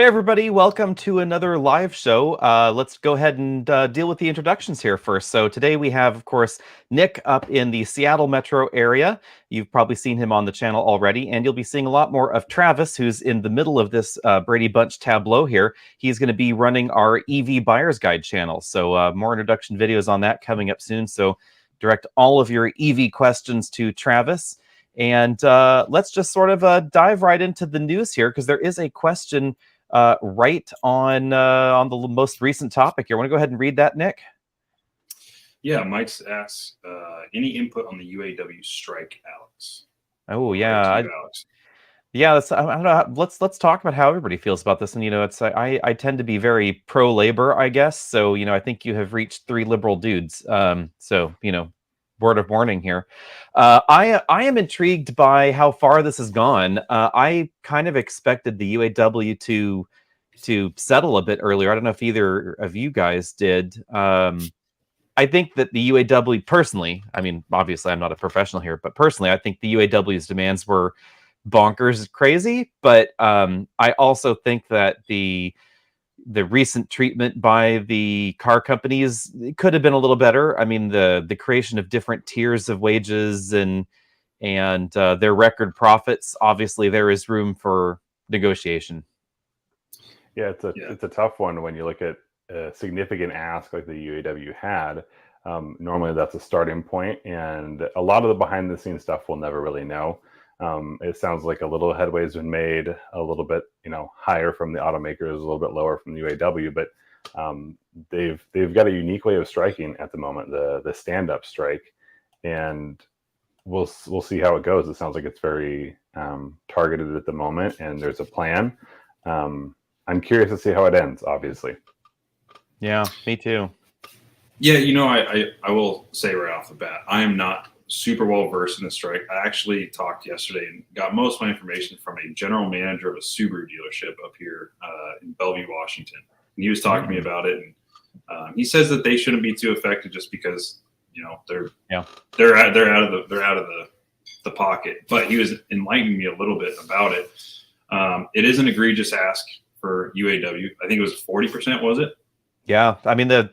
everybody. Welcome to another live show. Let's go ahead and deal with the introductions here first. So today we have, of course, Nick up in the Seattle metro area. You've probably seen him on the channel already, and you'll be seeing a lot more of Travis, who's in the middle of this Brady Bunch tableau here. He's going to be running our EV Buyer's Guide channel. So more introduction videos on that coming up soon. So direct all of your EV questions to Travis. And let's just sort of dive right into the news here, because there is a question right on the most recent topic here. Want to go ahead and read that, Nick? Yeah, Mike's asks, any input on the UAW strike, Alex? Oh yeah, Alex. Yeah, I don't know. Let's talk about how everybody feels about this. And it's I tend to be very pro labor, I guess. So I think you have reached three liberal dudes. So word of warning here. I am intrigued by how far this has gone. I kind of expected the UAW to settle a bit earlier. I don't know if either of you guys did. I think that the UAW personally, I mean, obviously I'm not a professional here, but personally, I think the UAW's demands were bonkers crazy. But I also think that the recent treatment by the car companies could have been a little better. I mean, the creation of different tiers of wages and their record profits, obviously there is room for negotiation. Yeah, it's a tough one when you look at a significant ask like the UAW had. Normally that's a starting point, and a lot of the behind the scenes stuff we'll never really know. It sounds like a little headway has been made, a little bit, higher from the automakers, a little bit lower from the UAW, but they've got a unique way of striking at the moment, the stand-up strike, and we'll see how it goes. It sounds like it's very targeted at the moment, and there's a plan. I'm curious to see how it ends, obviously. Yeah, me too. Yeah, I will say right off the bat, I am not super well versed in the strike. I actually talked yesterday and got most of my information from a general manager of a Subaru dealership up here in Bellevue, Washington. And he was talking to me about it, and he says that they shouldn't be too affected just because they're out of the pocket. But he was enlightening me a little bit about it. It is an egregious ask for UAW. I think it was 40%, was it? Yeah, I mean there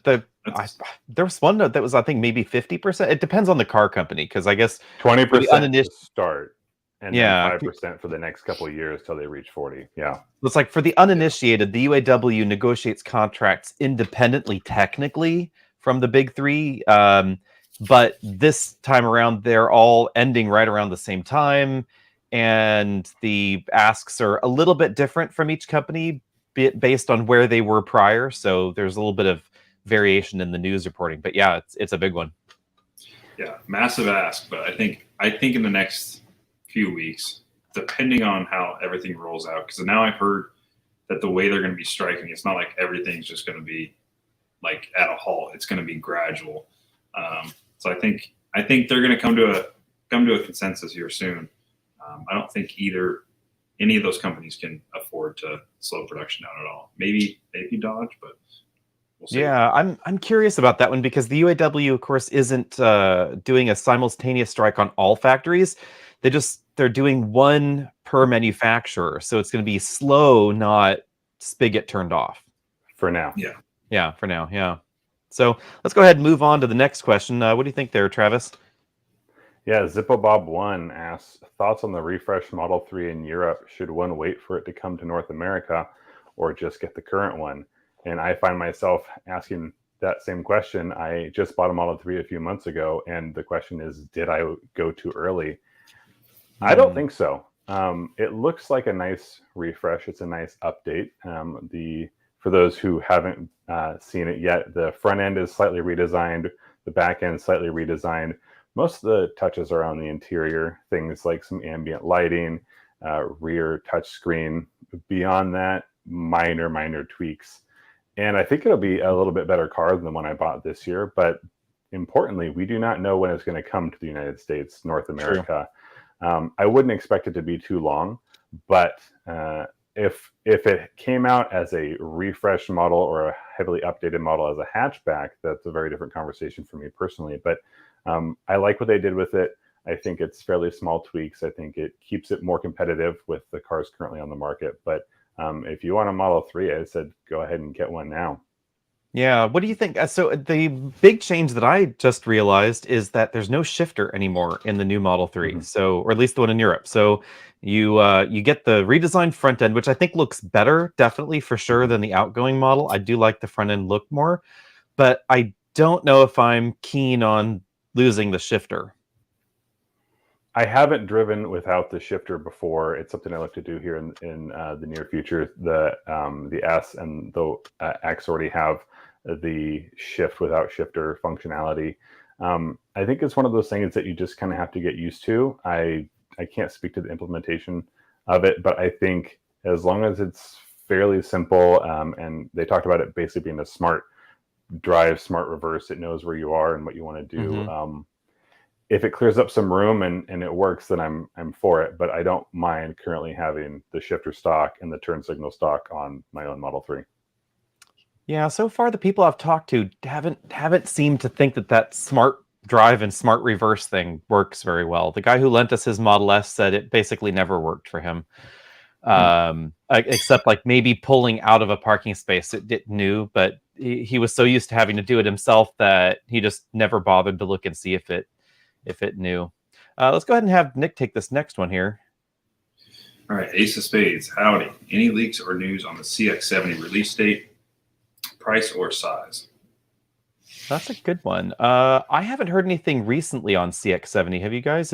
was one that was, I think, maybe 50%. It depends on the car company, because I guess 20% to start, and then 5% for the next couple of years till they reach 40. Yeah, it's like for the uninitiated, the UAW negotiates contracts independently, technically, from the big three. But this time around, they're all ending right around the same time, and the asks are a little bit different from each company based on where they were prior. So there's a little bit of variation in the news reporting, but yeah, it's a big one. Yeah, massive ask. But I think in the next few weeks, depending on how everything rolls out, because now I've heard that the way they're going to be striking, it's not like everything's just going to be like at a halt. It's going to be gradual. So I think they're going to come to a consensus here soon. I don't think any of those companies can afford to slow production down at all. Maybe Dodge, but we'll see. Yeah, I'm curious about that one, because the UAW, of course, isn't doing a simultaneous strike on all factories. They're doing one per manufacturer, so it's going to be slow, not spigot turned off. For now. Yeah, for now. Yeah. So let's go ahead and move on to the next question. What do you think there, Travis? Yeah, ZippoBob1 asks, thoughts on the refreshed Model 3 in Europe? Should one wait for it to come to North America or just get the current one? And I find myself asking that same question. I just bought a Model 3 a few months ago, and the question is, did I go too early? I don't think so. It looks like a nice refresh. It's a nice update. For those who haven't seen it yet, the front end is slightly redesigned, the back end slightly redesigned. Most of the touches are on the interior, things like some ambient lighting, rear touchscreen. Beyond that, minor tweaks. And I think it'll be a little bit better car than the one I bought this year. But importantly, we do not know when it's going to come to the United States, North America. I wouldn't expect it to be too long, but if it came out as a refreshed model or a heavily updated model as a hatchback, that's a very different conversation for me personally. But I like what they did with it. I think it's fairly small tweaks. I think it keeps it more competitive with the cars currently on the market. But If you want a Model 3, I said go ahead and get one now. Yeah, what do you think? So the big change that I just realized is that there's no shifter anymore in the new Model 3. Mhm. So, or at least the one in Europe. So you get the redesigned front end, which I think looks better, definitely for sure, than the outgoing model. I do like the front end look more, but I don't know if I'm keen on losing the shifter. I haven't driven without the shifter before. It's something I look to do here in the near future. The S and the X already have the shift without shifter functionality. I think it's one of those things that you just kind of have to get used to. I can't speak to the implementation of it, but I think as long as it's fairly simple, and they talked about it basically being a smart drive, smart reverse, it knows where you are and what you want to do. If it clears up some room and it works, then I'm for it. But I don't mind currently having the shifter stock and the turn signal stock on my own Model 3. Yeah, so far the people I've talked to haven't seemed to think that smart drive and smart reverse thing works very well. The guy who lent us his Model S said it basically never worked for him, except like maybe pulling out of a parking space. It knew, but he was so used to having to do it himself that he just never bothered to look and see if it knew. Let's go ahead and have Nick take this next one here. All right, Ace of Spades, howdy. Any leaks or news on the CX-70 release date, price, or size? That's a good one. I haven't heard anything recently on CX-70. Have you guys?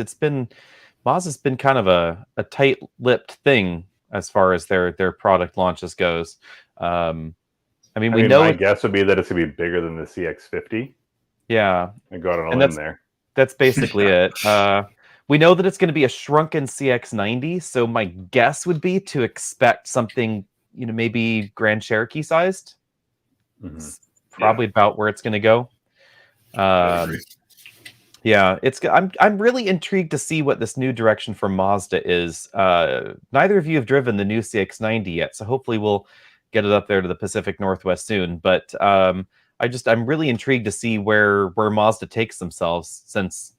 Mazda's been kind of a tight-lipped thing as far as their product launches goes. I mean, we know my guess would be that it's going to be bigger than the CX-50. Yeah. I go out on a limb there. That's basically it. We know that it's going to be a shrunken CX-90, so my guess would be to expect something, maybe Grand Cherokee sized. Probably about where it's going to go. Yeah, I'm really intrigued to see what this new direction for Mazda is. Neither of you have driven the new CX-90 yet, so hopefully we'll get it up there to the Pacific Northwest soon. But I'm really intrigued to see where Mazda takes themselves, since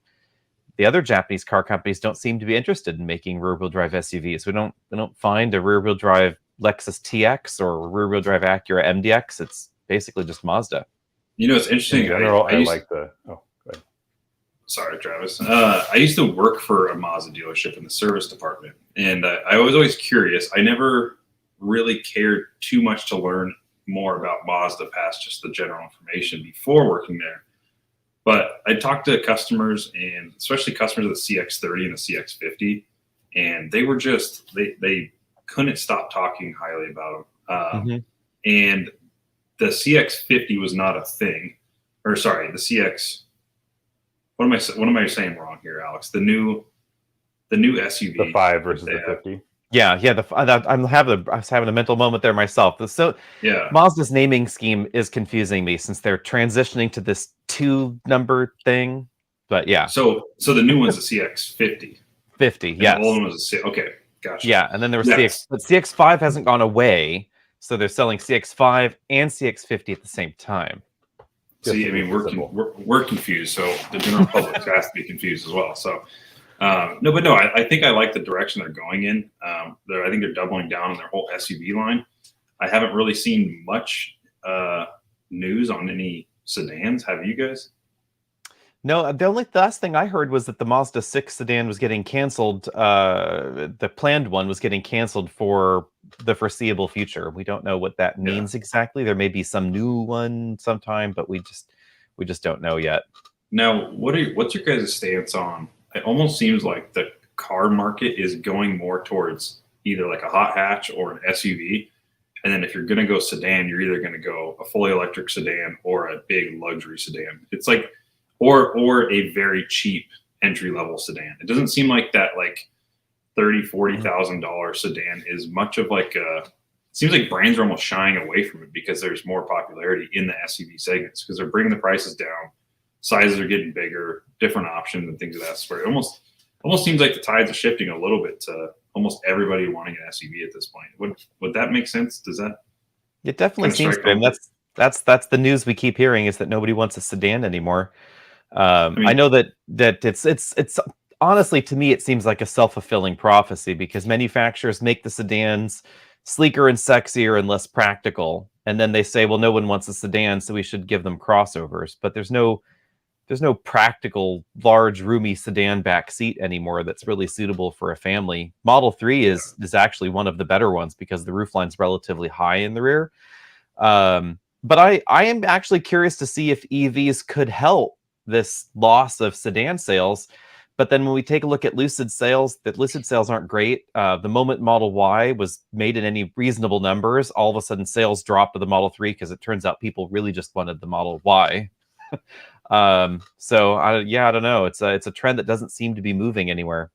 the other Japanese car companies don't seem to be interested in making rear-wheel drive SUVs. We don't find a rear-wheel drive Lexus TX or a rear-wheel drive Acura MDX. It's basically just Mazda. It's interesting. In general, I like the. Oh, go ahead. Sorry, Travis. I used to work for a Mazda dealership in the service department, and I was always curious. I never really cared too much to learn more about Mazda past just the general information before working there. But I talked to customers, and especially customers of the CX-30 and the CX-50, and they were just they couldn't stop talking highly about them. And the CX-50 was not a thing, or sorry, the CX. What am I saying wrong here, Alex? The new SUV, the 5 versus the 50. Yeah. I was having a mental moment there myself. So yeah, Mazda's naming scheme is confusing me since they're transitioning to this 2-number thing. But yeah. So the new one's the CX-50. 50, yes. The old one was okay, gotcha. Yeah, and then there was CX, but CX-5 hasn't gone away, so they're selling CX-5 and CX-50 at the same time. See, I mean, we're confused, so the general public has to be confused as well. So. I think I like the direction they're going in. I think they're doubling down on their whole SUV line. I haven't really seen much news on any sedans. Have you guys? No, the last thing I heard was that the Mazda 6 sedan was getting canceled. The planned one was getting canceled for the foreseeable future. We don't know what that means exactly. There may be some new one sometime, but we just don't know yet. Now, what's your guys' stance on? It almost seems like the car market is going more towards either like a hot hatch or an SUV. And then if you're going to go sedan, you're either going to go a fully electric sedan or a big luxury sedan. It's like, or a very cheap entry level sedan. It doesn't seem like that like $30,000-$40,000 sedan is much of like it seems like brands are almost shying away from it because there's more popularity in the SUV segments because they're bringing the prices down. Sizes are getting bigger, different options and things of that sort. It almost seems like the tides are shifting a little bit to almost everybody wanting an SUV at this point. Would that make sense? Does that? It definitely seems to. And that's the news we keep hearing is that nobody wants a sedan anymore. I know that it's honestly, to me, it seems like a self-fulfilling prophecy because manufacturers make the sedans sleeker and sexier and less practical. And then they say, well, no one wants a sedan, so we should give them crossovers. But there's no practical, large, roomy sedan back seat anymore that's really suitable for a family. Model 3 is actually one of the better ones because the roofline's relatively high in the rear. But I am actually curious to see if EVs could help this loss of sedan sales. But then when we take a look at Lucid sales, Lucid sales aren't great. The moment Model Y was made in any reasonable numbers, all of a sudden sales dropped to the Model 3 because it turns out people really just wanted the Model Y. So I don't know. It's a trend that doesn't seem to be moving anywhere.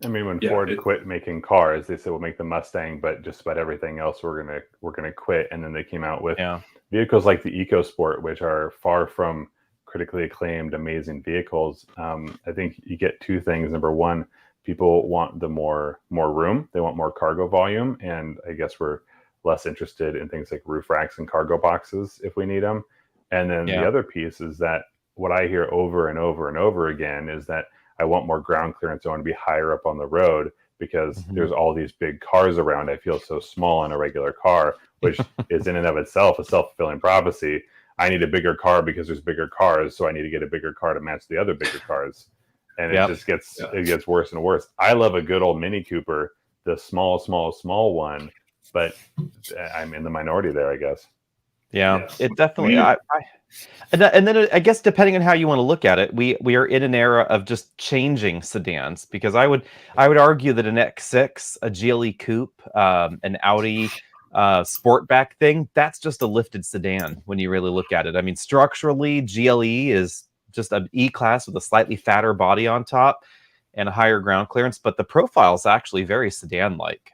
I mean, when Ford quit making cars, they said we'll make the Mustang, but just about everything else we're gonna quit. And then they came out with vehicles like the EcoSport, which are far from critically acclaimed, amazing vehicles. I think you get two things. Number one, people want the more room. They want more cargo volume, and I guess we're less interested in things like roof racks and cargo boxes if we need them. And then the other piece is that what I hear over and over and over again is that I want more ground clearance. I want to be higher up on the road because there's all these big cars around. I feel so small in a regular car, which is in and of itself a self-fulfilling prophecy. I need a bigger car because there's bigger cars, so I need to get a bigger car to match the other bigger cars. And it just gets worse and worse. I love a good old Mini Cooper, the small one, but I'm in the minority there, I guess. It definitely. And then I guess depending on how you want to look at it, we are in an era of just changing sedans, because I would argue that an X6, a GLE coupe, an Audi Sportback thing, that's just a lifted sedan when you really look at it. I mean, structurally, GLE is just an E-Class with a slightly fatter body on top and a higher ground clearance, but the profile is actually very sedan-like.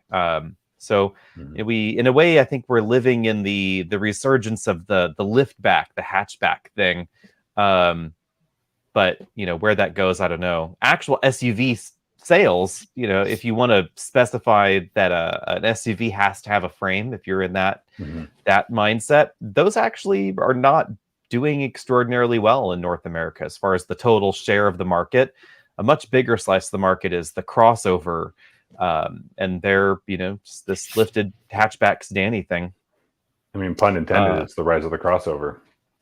So we, in a way, I think we're living in the resurgence of the liftback, the hatchback thing. But where that goes, I don't know. Actual SUV sales, if you want to specify that an SUV has to have a frame, if you're in that mindset, those actually are not doing extraordinarily well in North America as far as the total share of the market. A much bigger slice of the market is the crossover. And they're, just this lifted hatchback sedan-y thing. I mean, pun intended, it's the rise of the crossover.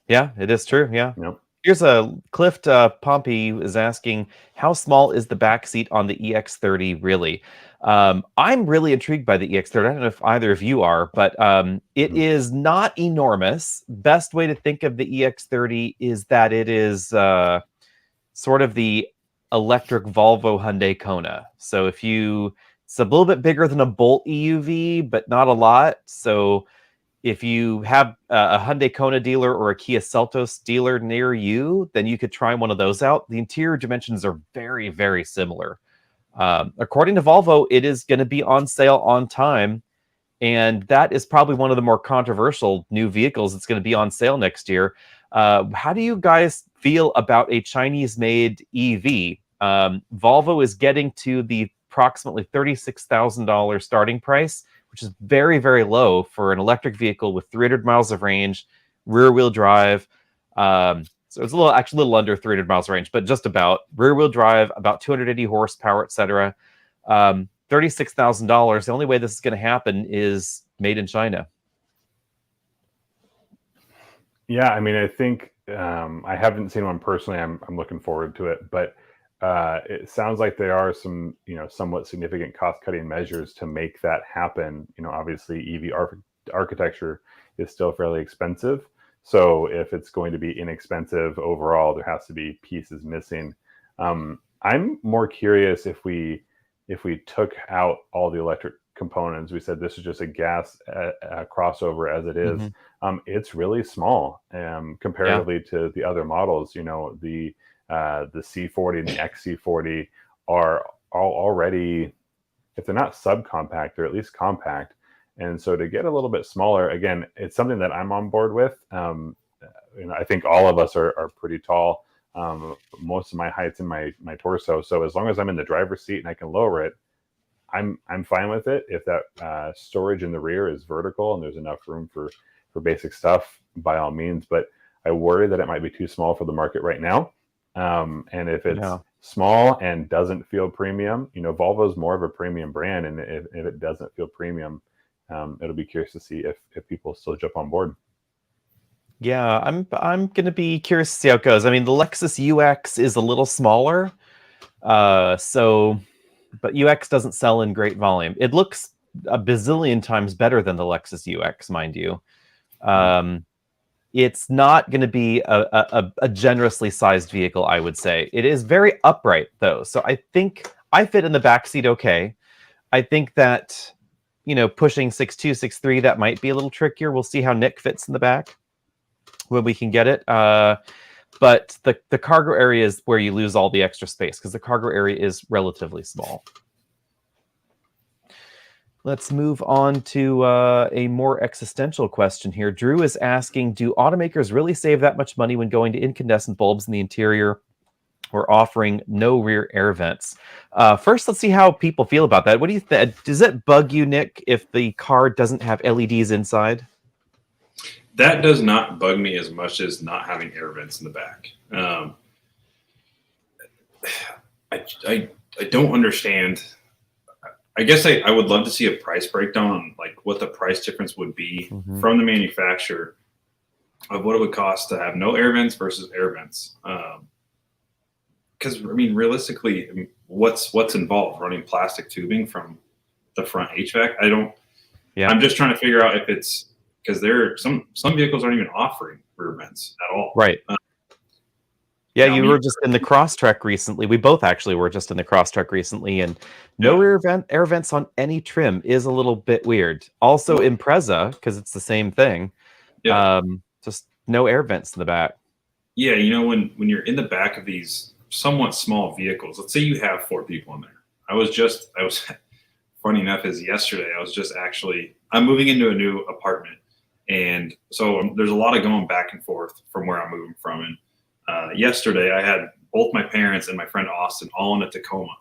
Yeah, it is true. Yeah. Yep. Here's Clift Pompey is asking, how small is the back seat on the EX30 really? I'm really intrigued by the EX30. I don't know if either of you are, but it is not enormous. Best way to think of the EX30 is that it is sort of the electric Volvo Hyundai Kona. So it's a little bit bigger than a Bolt EUV, but not a lot. So if you have a Hyundai Kona dealer or a Kia Seltos dealer near you, then you could try one of those out. The interior dimensions are very, very similar. According to Volvo, it is going to be on sale on time. And that is probably one of the more controversial new vehicles that's going to be on sale next year. How do you guys feel about a Chinese-made EV? Volvo is getting to the approximately $36,000 starting price, which is very, very low for an electric vehicle with 300 miles of range, rear-wheel drive. So it's a little under 300 miles of range, but just about rear-wheel drive, about 280 horsepower, etc. $36,000. The only way this is going to happen is made in China. Yeah, I mean, I think I haven't seen one personally. I'm looking forward to it, but it sounds like there are some, somewhat significant cost-cutting measures to make that happen. Obviously, EV architecture is still fairly expensive, so if it's going to be inexpensive overall, there has to be pieces missing. I'm more curious if we took out all the electric components. We said this is just a gas crossover as it is. It's really small comparatively to the other models. The C40 and the XC40 are all already, if they're not subcompact, they're at least compact. And so to get a little bit smaller, again, it's something that I'm on board with. I think all of us are pretty tall. Most of my height's in my torso. So as long as I'm in the driver's seat and I can lower it, I'm fine with it. If that storage in the rear is vertical and there's enough room for basic stuff, by all means. But I worry that it might be too small for the market right now. And if it's small and doesn't feel premium, Volvo's more of a premium brand. And if it doesn't feel premium, it'll be curious to see if people still jump on board. Yeah, I'm going to be curious to see how it goes. I mean, the Lexus UX is a little smaller, but UX doesn't sell in great volume. It looks a bazillion times better than the Lexus UX, mind you. It's not going to be a generously sized vehicle, I would say. It is very upright, though. So I think I fit in the back seat okay. I think that, pushing 6'2", 6'3", that might be a little trickier. We'll see how Nick fits in the back when we can get it. But the cargo area is where you lose all the extra space because the cargo area is relatively small. Let's move on to a more existential question here. Drew is asking, do automakers really save that much money when going to incandescent bulbs in the interior or offering no rear air vents? First, let's see how people feel about that. What do you think? Does it bug you, Nick, if the car doesn't have LEDs inside? That does not bug me as much as not having air vents in the back. I don't understand. I guess I would love to see a price breakdown on like what the price difference would be from the manufacturer of what it would cost to have no air vents versus air vents. Because I mean, realistically, what's involved? Running plastic tubing from the front HVAC? I'm just trying to figure out if it's because there are some vehicles aren't even offering rear vents at all. Right. Yeah, you were just in the Crosstrek recently. We both actually were just in the Crosstrek recently, and no rear air vents on any trim is a little bit weird. Also, Impreza, because it's the same thing. Just no air vents in the back. Yeah, when you're in the back of these somewhat small vehicles, let's say you have 4 people in there. I was funny enough, as yesterday, I'm moving into a new apartment, and so there's a lot of going back and forth from where I'm moving from. And yesterday I had both my parents and my friend Austin all in a Tacoma,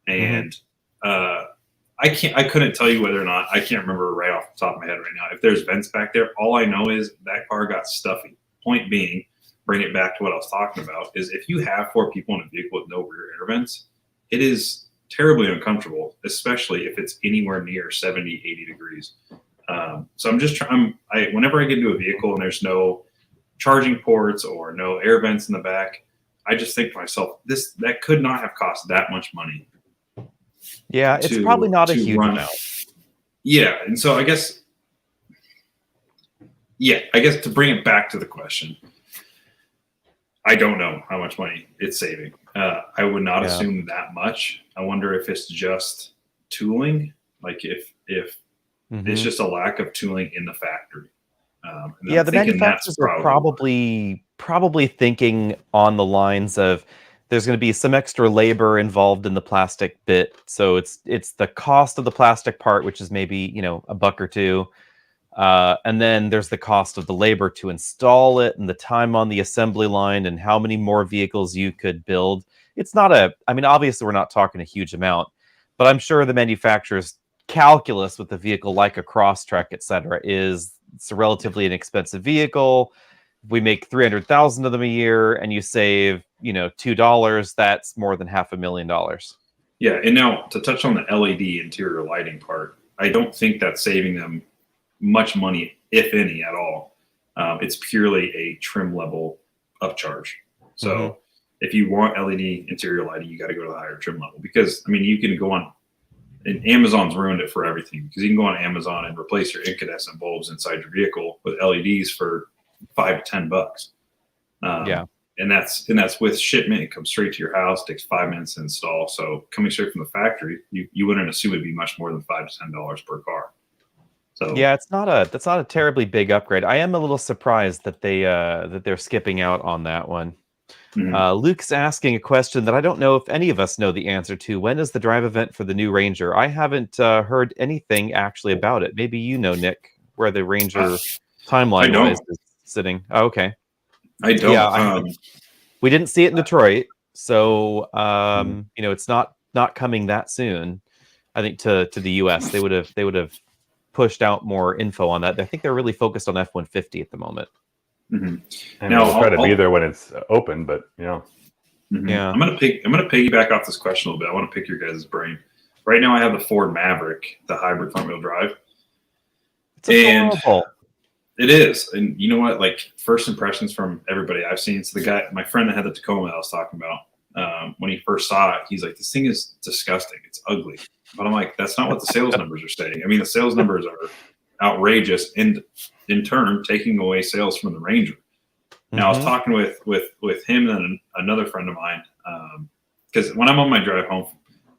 and I couldn't tell you whether or not, I can't remember right off the top of my head right now if there's vents back there. All I know is that car got stuffy. Point being, bring it back to what I was talking about, is if you have 4 people in a vehicle with no rear air vents, it is terribly uncomfortable, especially if it's anywhere near 70, 80 degrees. So I'm just trying, whenever I get into a vehicle and there's no charging ports or no air vents in the back, I just think to myself, that could not have cost that much money. Yeah, it's probably not a huge amount. Yeah, and so I guess to bring it back to the question, I don't know how much money it's saving. I would not assume that much. I wonder if it's just tooling, like if it's just a lack of tooling in the factory. The manufacturers are probably thinking on the lines of there's going to be some extra labor involved in the plastic bit, so it's the cost of the plastic part, which is maybe $1 or $2, and then there's the cost of the labor to install it and the time on the assembly line and how many more vehicles you could build. It's not obviously we're not talking a huge amount, but I'm sure the manufacturer's calculus with a vehicle like a Crosstrek, etc., is it's a relatively inexpensive vehicle. If we make 300,000 of them a year and you save, $2, that's more than $500,000. Yeah. And now to touch on the LED interior lighting part, I don't think that's saving them much money, if any, at all. It's purely a trim level upcharge. So if you want LED interior lighting, you got to go to the higher trim level, because you can go on, and Amazon's ruined it for everything, because you can go on Amazon and replace your incandescent bulbs inside your vehicle with LEDs for $5 to $10. And that's with shipment. It comes straight to your house. Takes 5 minutes to install. So coming straight from the factory, you wouldn't assume it'd be much more than $5 to $10 per car. So that's not a terribly big upgrade. I am a little surprised that they're skipping out on that one. Luke's asking a question that I don't know if any of us know the answer to. When is the drive event for the new Ranger? I haven't heard anything actually about it. Maybe Nick, where the Ranger timeline-wise is sitting. Oh, okay. I don't. Yeah, we didn't see it in Detroit, so it's not coming that soon. I think to the US, they would have pushed out more info on that. I think they're really focused on F-150 at the moment. And I'll try to be there when it's open, but yeah. I'm gonna piggyback off this question a little bit. I want to pick your guys' brain. Right now, I have the Ford Maverick, the hybrid front wheel drive. It's adorable. It is. And you know what? Like, first impressions from everybody I've seen. So the guy, my friend that had the Tacoma I was talking about, when he first saw it, he's like, this thing is disgusting. It's ugly. But I'm like, that's not what the sales numbers are saying. I mean, the sales numbers are outrageous and in turn taking away sales from the Ranger. Now, I was talking with him and another friend of mine, because when I'm on my drive home,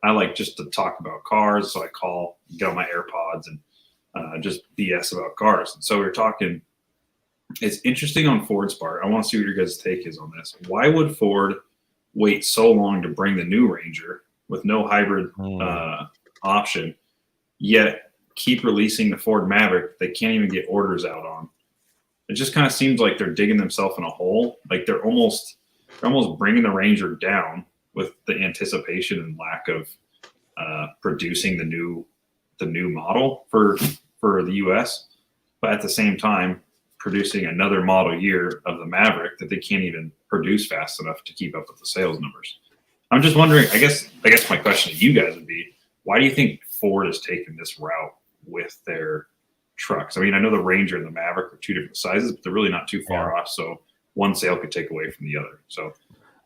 I like just to talk about cars. So I call, get on my AirPods and just BS about cars. And so we were talking. It's interesting on Ford's part. I want to see what your guys' take is on this. Why would Ford wait so long to bring the new Ranger with no hybrid option, yet keep releasing the Ford Maverick they can't even get orders out on? It just kind of seems like they're digging themselves in a hole. Like they're almost bringing the Ranger down with the anticipation and lack of producing the new model for the US, but at the same time producing another model year of the Maverick that they can't even produce fast enough to keep up with the sales numbers. I'm just wondering, I guess my question to you guys would be, why do you think Ford has taken this route with their trucks? I mean, I know the Ranger and the Maverick are two different sizes, but they're really not too far off. So one sale could take away from the other. So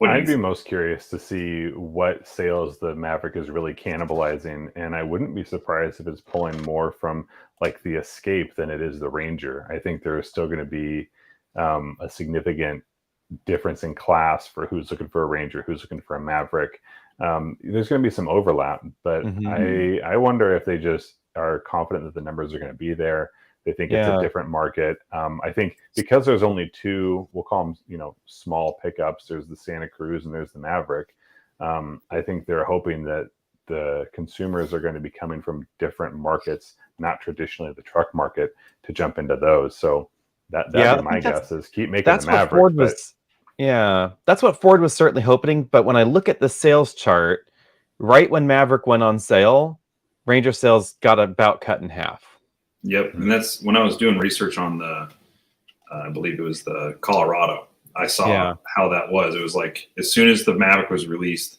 I'd be most curious to see what sales the Maverick is really cannibalizing. And I wouldn't be surprised if it's pulling more from like the Escape than it is the Ranger. I think there's still going to be a significant difference in class for who's looking for a Ranger, who's looking for a Maverick. There's going to be some overlap, but I wonder if they just are confident that the numbers are going to be there. They think it's a different market. I think because there's only two, we'll call them, small pickups. There's the Santa Cruz and there's the Maverick. I think they're hoping that the consumers are going to be coming from different markets, not traditionally the truck market, to jump into those. So that'd be my guess is keep making the Maverick. That's what Ford was certainly hoping. But when I look at the sales chart, right when Maverick went on sale, Ranger sales got about cut in half. Yep, and that's when I was doing research on the, I believe it was the Colorado. I saw how that was. It was like as soon as the Maverick was released,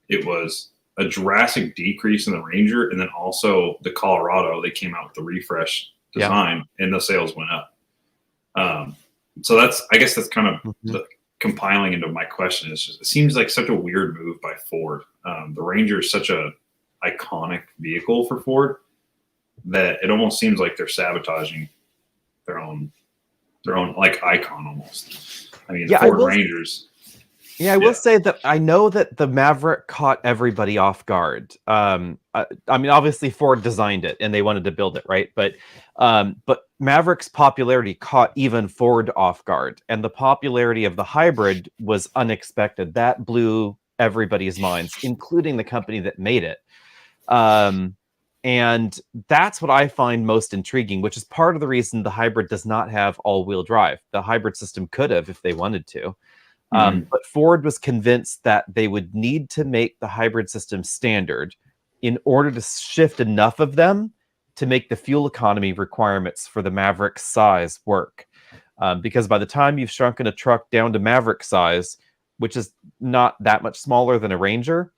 it was a drastic decrease in the Ranger, and then also the Colorado. They came out with the refresh design, and the sales went up. So I guess that's kind of the compiling into my question. Is just, it seems like such a weird move by Ford. The Ranger is such a iconic vehicle for Ford that it almost seems like they're sabotaging their own like icon almost. I mean, Ford Rangers. Yeah, I will say that I know that the Maverick caught everybody off guard. I mean, obviously Ford designed it and they wanted to build it, right? But Maverick's popularity caught even Ford off guard, and the popularity of the hybrid was unexpected. That blew everybody's minds, including the company that made it. And that's what I find most intriguing, which is part of the reason the hybrid does not have all-wheel drive. The hybrid system could have if they wanted to. But Ford was convinced that they would need to make the hybrid system standard in order to shift enough of them to make the fuel economy requirements for the Maverick size work. Because by the time you've shrunken a truck down to Maverick size, which is not that much smaller than a Ranger,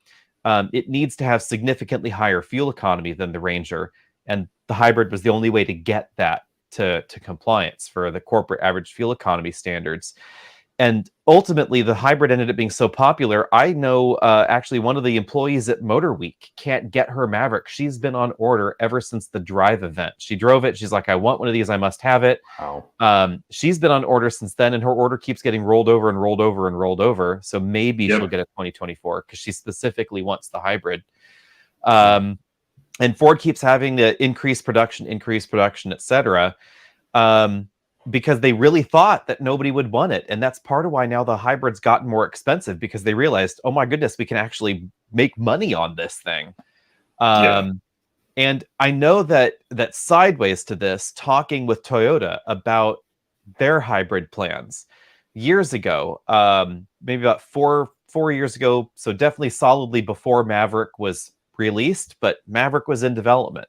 it needs to have significantly higher fuel economy than the Ranger. And the hybrid was the only way to get that to compliance for the corporate average fuel economy standards. And ultimately, the hybrid ended up being so popular. I know actually one of the employees at Motor Week can't get her Maverick. She's been on order ever since the drive event. She drove it. She's like, I want one of these. I must have it. Wow. She's been on order since then, and her order keeps getting rolled over and rolled over and rolled over. So maybe she'll get a 2024 because she specifically wants the hybrid. And Ford keeps having to increase production, etc. Because they really thought that nobody would want it. And that's part of why now the hybrid's gotten more expensive, because they realized, oh my goodness, we can actually make money on this thing. And I know that sideways to this, talking with Toyota about their hybrid plans years ago, maybe about four years ago, so definitely solidly before Maverick was released, but Maverick was in development.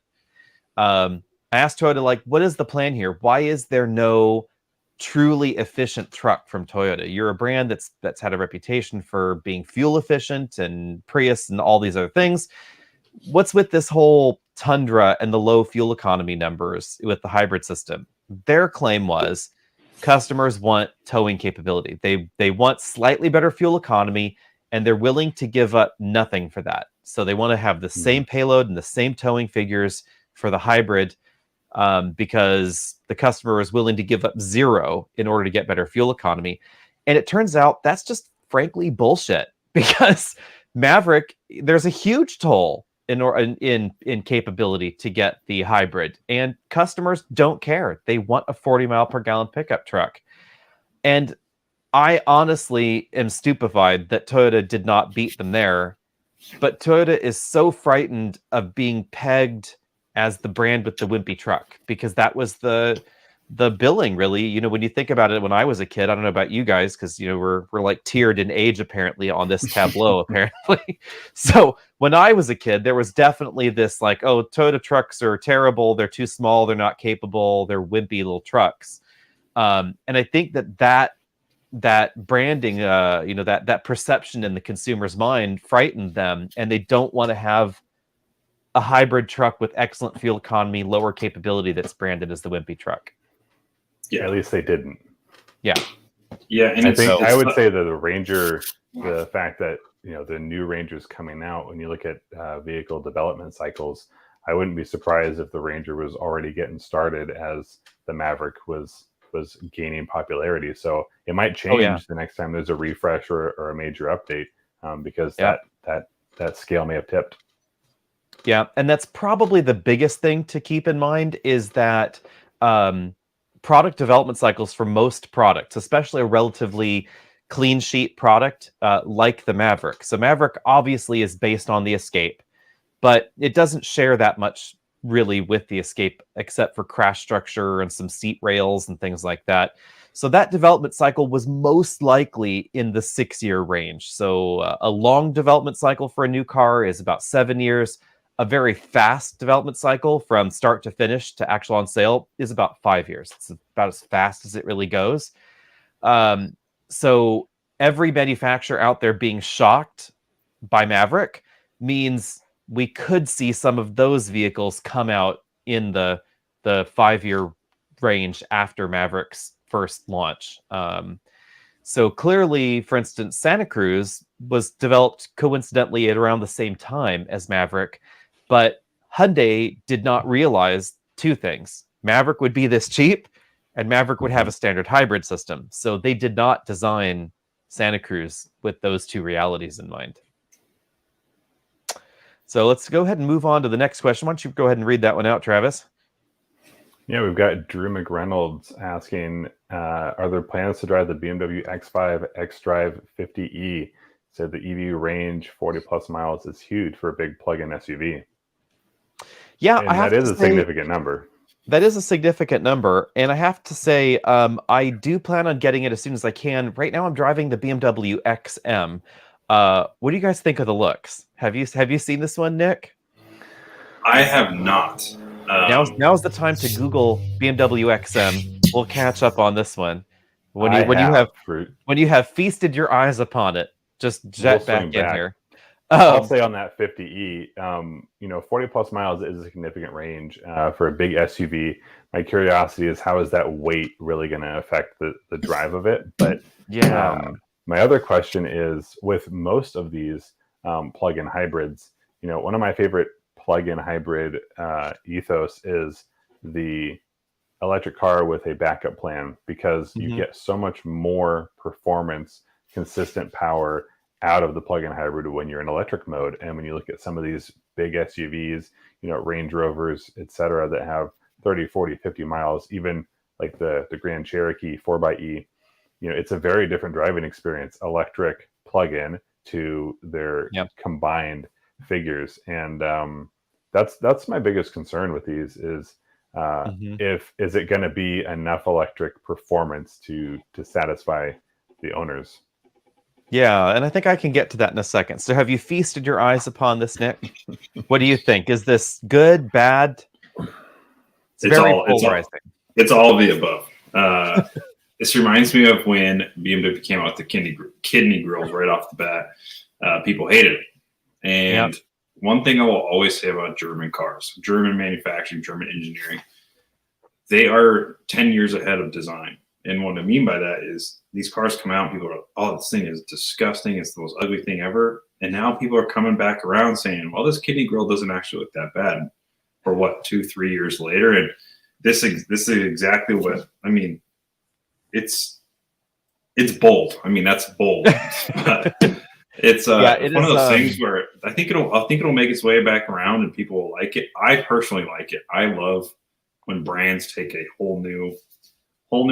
I asked Toyota, like, what is the plan here? Why is there no truly efficient truck from Toyota? You're a brand that's had a reputation for being fuel efficient and Prius and all these other things. What's with this whole Tundra and the low fuel economy numbers with the hybrid system. Their claim was customers want towing capability. They want slightly better fuel economy, and they're willing to give up nothing for that. So they want to have the same payload and the same towing figures for the hybrid, because the customer is willing to give up zero in order to get better fuel economy. And it turns out that's just frankly bullshit, because Maverick, there's a huge toll in capability to get the hybrid, and customers don't care. They want a 40 mile per gallon pickup truck. And I honestly am stupefied that Toyota did not beat them there. But Toyota is so frightened of being pegged as the brand with the wimpy truck, because that was the billing, really. You know, when you think about it, when I was a kid, I don't know about you guys, because, you know, we're like tiered in age apparently on this tableau apparently. So when I was a kid, there was definitely this like, oh, Toyota trucks are terrible, they're too small, they're not capable, they're wimpy little trucks. And I think that branding, you know, that perception in the consumer's mind frightened them, and they don't want to have a hybrid truck with excellent fuel economy, lower capability that's branded as the wimpy truck. Yeah, at least they didn't. Yeah, and I would say that the Ranger, the fact that, you know, the new Ranger's coming out, when you look at vehicle development cycles, I wouldn't be surprised if the Ranger was already getting started as the Maverick was gaining popularity. So it might change the next time there's a refresh or a major update, because that scale may have tipped. Yeah, and that's probably the biggest thing to keep in mind, is that product development cycles for most products, especially a relatively clean sheet product like the Maverick. So Maverick obviously is based on the Escape, but it doesn't share that much really with the Escape, except for crash structure and some seat rails and things like that. So that development cycle was most likely in the 6-year range. So a long development cycle for a new car is about 7 years. A very fast development cycle from start to finish to actual on sale is about 5 years. It's about as fast as it really goes. So every manufacturer out there being shocked by Maverick means we could see some of those vehicles come out in the 5-year range after Maverick's first launch. So clearly, for instance, Santa Cruz was developed coincidentally at around the same time as Maverick, but Hyundai did not realize two things. Maverick would be this cheap, and Maverick would have a standard hybrid system. So they did not design Santa Cruz with those two realities in mind. So let's go ahead and move on to the next question. Why don't you go ahead and read that one out, Travis? Yeah, we've got Drew McReynolds asking, are there plans to drive the BMW X5 xDrive 50e? Said the EV range 40 plus miles is huge for a big plug-in SUV. Yeah, and that is a significant number. That is a significant number. And I have to say, I do plan on getting it as soon as I can. Right now I'm driving the BMW XM. What do you guys think of the looks? Have you seen this one, Nick? I have not. Now's the time to Google BMW XM. We'll catch up on this one. When you have feasted your eyes upon it, just jet back in here. I'll say on that 50e, 40 plus miles is a significant range for a big SUV. My curiosity is, how is that weight really going to affect the drive of it? But my other question is, with most of these plug-in hybrids, one of my favorite plug-in hybrid ethos is the electric car with a backup plan, because you get so much more performance, consistent power out of the plug-in hybrid when you're in electric mode. And when you look at some of these big SUVs, Range Rovers, etc., that have 30, 40, 50 miles, even like the Grand Cherokee 4xe, it's a very different driving experience, electric plug-in to their combined figures. And that's my biggest concern with these is is it going to be enough electric performance to satisfy the owners? Yeah, and I think I can get to that in a second. So have you feasted your eyes upon this, Nick? What do you think? Is this good, bad? It's very polarizing. It's all of the above. This reminds me of when BMW came out with the kidney grills right off the bat. People hated it. And one thing I will always say about German cars, German manufacturing, German engineering, they are 10 years ahead of design. And what I mean by that is these cars come out and people are like, oh, this thing is disgusting. It's the most ugly thing ever. And now people are coming back around saying, well, this kidney grill doesn't actually look that bad for what, 2-3 years later. And this is exactly what, I mean, it's bold. I mean, that's bold. But it's one of those things where I think it'll make its way back around and people will like it. I personally like it. I love when brands take a whole new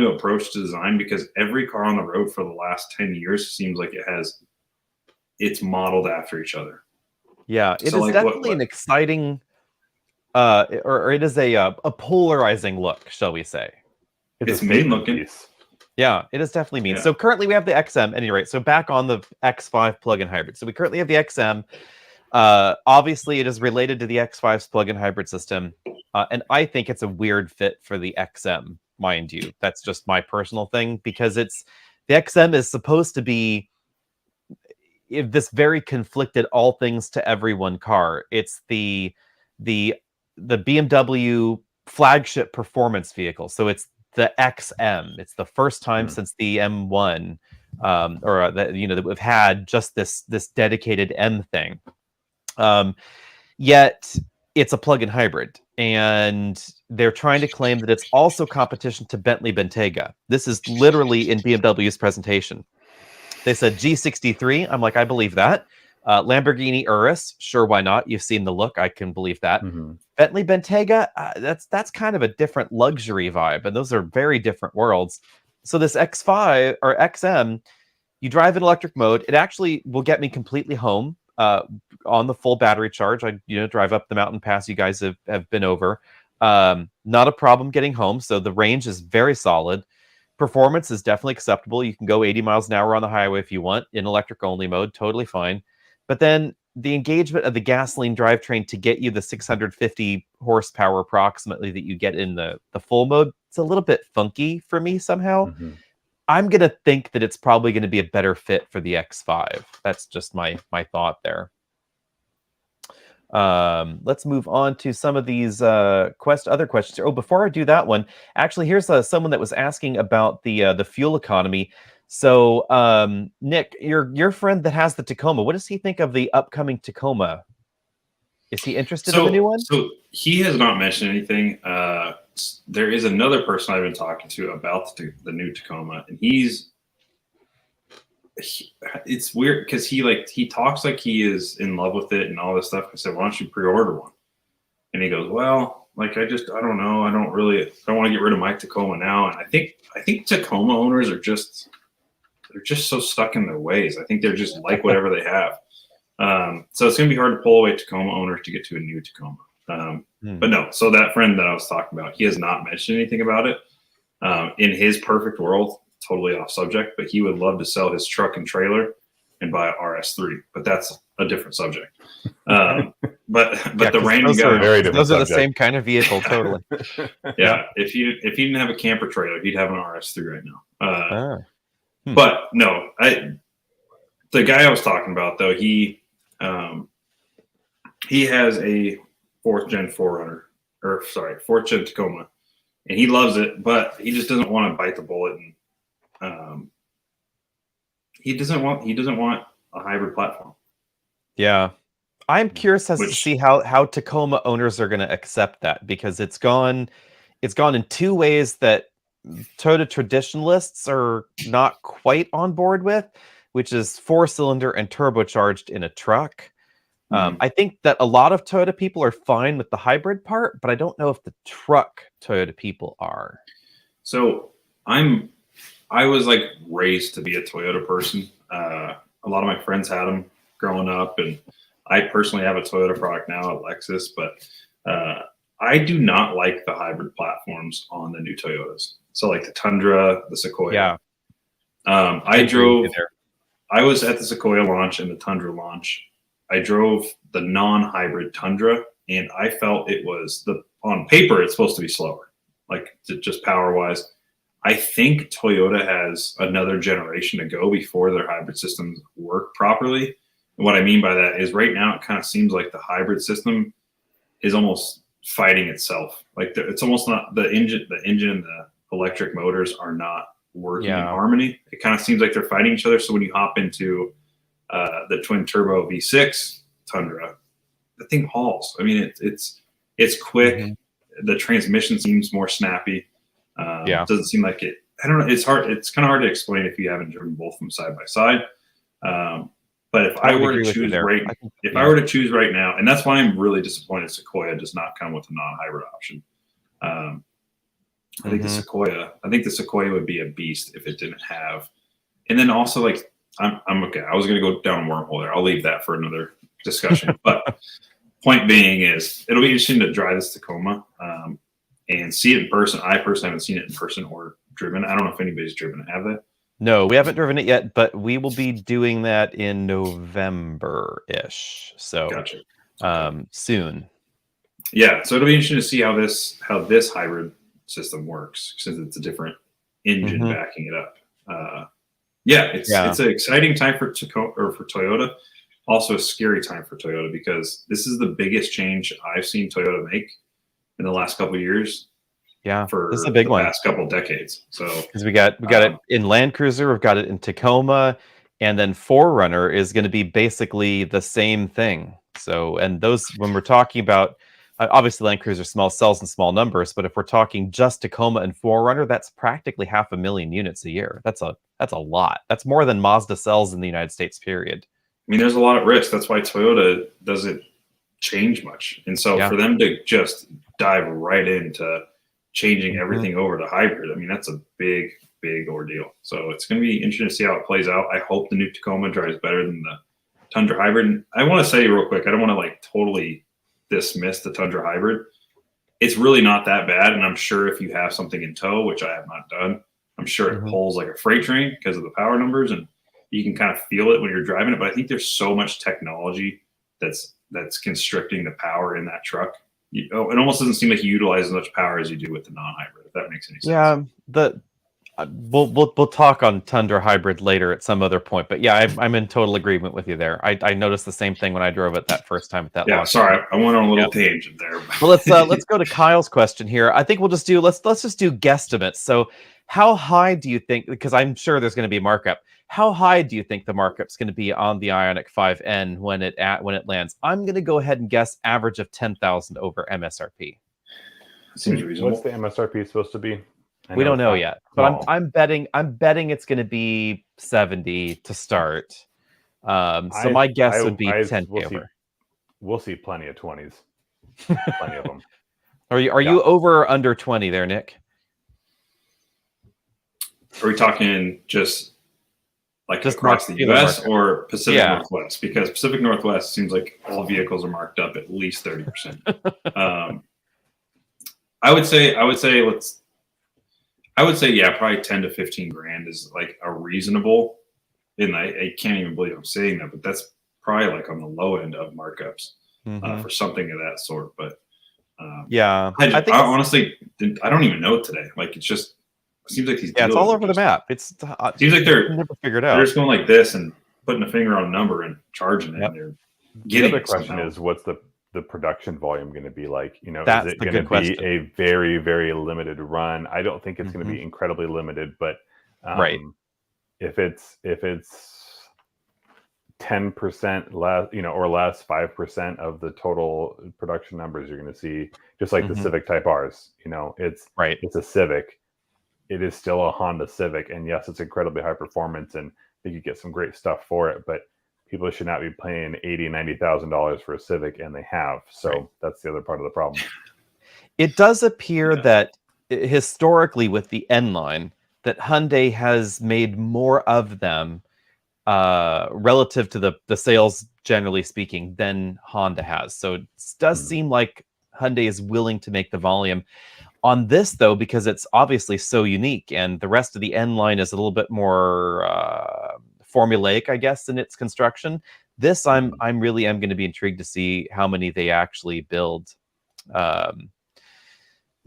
approach to design, because every car on the road for the last 10 years seems like it's modeled after each other. Yeah, it is definitely an exciting or it is a polarizing look, shall we say. It's mean looking. Yeah, it is definitely mean. Yeah. So currently we have the XM, at any rate. So back on the X5 plug-in hybrid. So we currently have the XM. Obviously, it is related to the X5's plug-in hybrid system. And I think it's a weird fit for the XM, mind you. That's just my personal thing, because the XM is supposed to be this very conflicted all things to everyone car. It's the BMW flagship performance vehicle. So it's the XM. It's the first time since the M1 that we've had just this dedicated M thing. Yet it's a plug-in hybrid, and they're trying to claim that it's also competition to Bentley Bentayga. This is literally in BMW's presentation. They said G63. I'm like, I believe that. Lamborghini Urus, sure, why not? You've seen the look, I can believe that. Bentley Bentayga, that's kind of a different luxury vibe, and those are very different worlds. So this X5 or XM, you drive in electric mode. It actually will get me completely home on the full battery charge. I drive up the mountain pass you guys have been over. Not a problem getting home. So the range is very solid. Performance is definitely acceptable. You can go 80 miles an hour on the highway if you want in electric only mode, totally fine. But then the engagement of the gasoline drivetrain to get you the 650 horsepower approximately that you get in the full mode, it's a little bit funky for me somehow. I'm going to think that it's probably going to be a better fit for the X5. That's just my thought there. Let's move on to some of these other questions. Oh, before I do that one, actually, here's someone that was asking about the fuel economy. So, Nick, your friend that has the Tacoma, what does he think of the upcoming Tacoma? Is he interested in the new one? So he has not mentioned anything. There is another person I've been talking to about the new Tacoma, and it's weird because he talks like he is in love with it and all this stuff. I said, why don't you pre-order one? And he goes, well, I don't know. I don't want to get rid of my Tacoma now. And I think Tacoma owners are just so stuck in their ways. I think they're just like whatever they have. So it's going to be hard to pull away Tacoma owners to get to a new Tacoma. But no, so that friend that I was talking about, he has not mentioned anything about it. In his perfect world, totally off subject, but he would love to sell his truck and trailer and buy an RS3, but that's a different subject. But the random guy, those are the same kind of vehicle, totally. Yeah, if he didn't have a camper trailer, he'd have an RS3 right now. But no, the guy I was talking about though, he has a 4th gen Tacoma, and he loves it, but he just doesn't want to bite the bullet, and he doesn't want a hybrid platform. Yeah, I'm curious to see how Tacoma owners are going to accept that, because it's gone in two ways that Toyota traditionalists are not quite on board with, which is 4-cylinder and turbocharged in a truck. I think that a lot of Toyota people are fine with the hybrid part, but I don't know if the truck Toyota people are. So I was raised to be a Toyota person. A lot of my friends had them growing up, and I personally have a Toyota product now, a Lexus, but I do not like the hybrid platforms on the new Toyotas. So the Tundra, the Sequoia. Yeah. I was at the Sequoia launch and the Tundra launch. I drove the non-hybrid Tundra, and I felt it was on paper, it's supposed to be slower, just power-wise. I think Toyota has another generation to go before their hybrid systems work properly. And what I mean by that is right now it kind of seems like the hybrid system is almost fighting itself. Like it's almost not the engine and the electric motors are not working in harmony. It kind of seems like they're fighting each other. So when you hop into the twin turbo V6 Tundra, the thing hauls. I mean, it's quick. The transmission seems more snappy. It doesn't seem like it. I don't know. It's hard. It's kind of hard to explain if you haven't driven both of them side by side. But if I were to choose I were to choose right now, and that's why I'm really disappointed Sequoia does not come with a non-hybrid option. I think the Sequoia would be a beast if it didn't have. And then also, like, I'm okay. I was going to go down a wormhole there. I'll leave that for another discussion. But point being is, it'll be interesting to drive this Tacoma and see it in person. I personally haven't seen it in person or driven. I don't know if anybody's driven it. Have they? No, we haven't driven it yet, but we will be doing that in November-ish. So soon. Yeah, so it'll be interesting to see how this hybrid system works, since it's a different engine backing it up. It's an exciting time for Toyota. Also a scary time for Toyota, because this is the biggest change I've seen Toyota make in the last couple of years. Yeah, for this is a big one. Past couple decades. So because we got it in Land Cruiser, we've got it in Tacoma, and then 4Runner is going to be basically the same thing. So, and those, when we're talking about, obviously Land Cruiser small sells in small numbers, but if we're talking just Tacoma and 4Runner, that's practically 500,000 units a year. That's a lot. That's more than Mazda sells in the United States, period. I mean, there's a lot of risk. That's why Toyota doesn't change much. And so for them to just dive right into changing everything over to hybrid, I mean, that's a big ordeal. So it's going to be interesting to see how it plays out. I hope the new Tacoma drives better than the Tundra hybrid. And I want to say real quick, I don't want to like totally dismiss the Tundra hybrid. It's really not that bad. And I'm sure if you have something in tow, which I have not done, I'm sure it pulls like a freight train because of the power numbers, and you can kind of feel it when you're driving it. But I think there's so much technology that's constricting the power in that truck. It almost doesn't seem like you utilize as much power as you do with the non-hybrid, if that makes any sense. Yeah, we'll talk on Tundra hybrid later at some other point. But yeah, I'm in total agreement with you there. I noticed the same thing when I drove it that first time at that. Yeah, sorry, I went on a little tangent there. Well, let's go to Kyle's question here. I think we'll just do let's just do guesstimates. So, how high do you think? Because I'm sure there's going to be a markup. How high do you think the markup's going to be on the Ioniq 5N when it lands? I'm going to go ahead and guess average of 10,000 over MSRP. Seems reasonable. What's the MSRP supposed to be? We don't know yet, but I'm betting it's going to be 70 to start. So my guess would be 10 over. We'll see plenty of 20s. Plenty of them. Are you over or under 20 there, Nick? Are we talking just across the U.S. or Pacific Northwest? Because Pacific Northwest seems like all vehicles are marked up at least 30%. I would say probably 10 to 15 grand is like a reasonable. And I can't even believe I'm saying that, but that's probably like on the low end of markups for something of that sort. But I honestly I don't even know today. Like it seems like these it's all over the map. It seems like they're never figured out. They're just going like this and putting a finger on a number and charging it. And they're getting the other question is, what's the production volume going to be like? That's is it going to be a very, very limited run? I don't think it's going to be incredibly limited, but if it's 10% less, or less, 5% of the total production numbers you're going to see, just like the Civic Type R's. It's a Civic. It is still a Honda Civic, and yes, it's incredibly high performance, and you could get some great stuff for it. But people should not be paying $80,000-$90,000 for a Civic, and they have. So that's the other part of the problem. It does appear that historically, with the N line, that Hyundai has made more of them relative to the sales, generally speaking, than Honda has. So it does seem like Hyundai is willing to make the volume. On this, though, because it's obviously so unique, and the rest of the N line is a little bit more formulaic, I guess, in its construction. This, I'm going to be intrigued to see how many they actually build.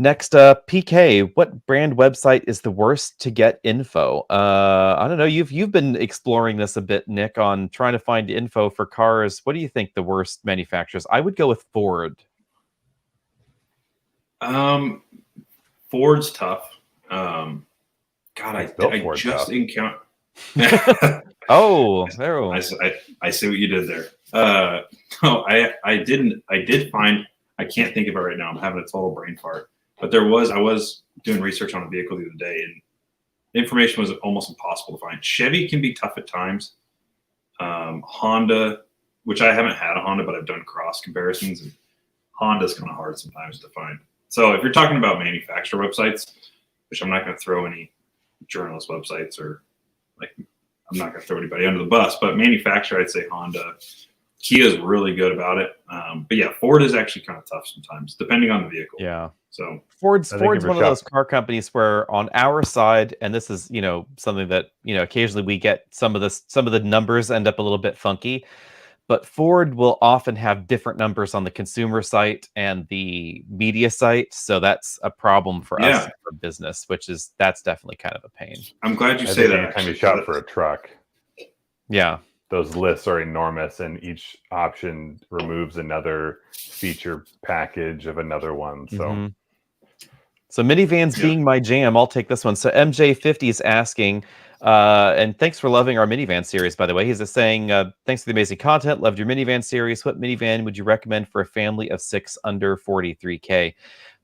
Next up, PK. What brand website is the worst to get info? I don't know. You've been exploring this a bit, Nick, on trying to find info for cars. What do you think the worst manufacturers? I would go with Ford. Ford's tough. God, I just encountered. Oh, I see what you did there. No, I did find. I can't think of it right now. I'm having a total brain fart. But I was doing research on a vehicle the other day, and information was almost impossible to find. Chevy can be tough at times. Honda, which I haven't had a Honda, but I've done cross comparisons, and Honda's kind of hard sometimes to find. So if you're talking about manufacturer websites, which I'm not going to throw any journalist websites or I'm not going to throw anybody under the bus, but manufacturer, I'd say Honda. Kia's really good about it. But yeah, Ford is actually kind of tough sometimes, depending on the vehicle. Yeah. So Ford's one of those car companies where on our side, and this is, something that, occasionally we get some of the numbers end up a little bit funky, but Ford will often have different numbers on the consumer site and the media site. So that's a problem for us for business, that's definitely kind of a pain. I'm glad you say that. Anytime you shop for a truck. Yeah. Those lists are enormous, and each option removes another feature package of another one. So, So minivans being my jam, I'll take this one. So MJ50 is asking, and thanks for loving our minivan series, by the way. He's just saying, thanks for the amazing content. Loved your minivan series. What minivan would you recommend for a family of 6 under 43K?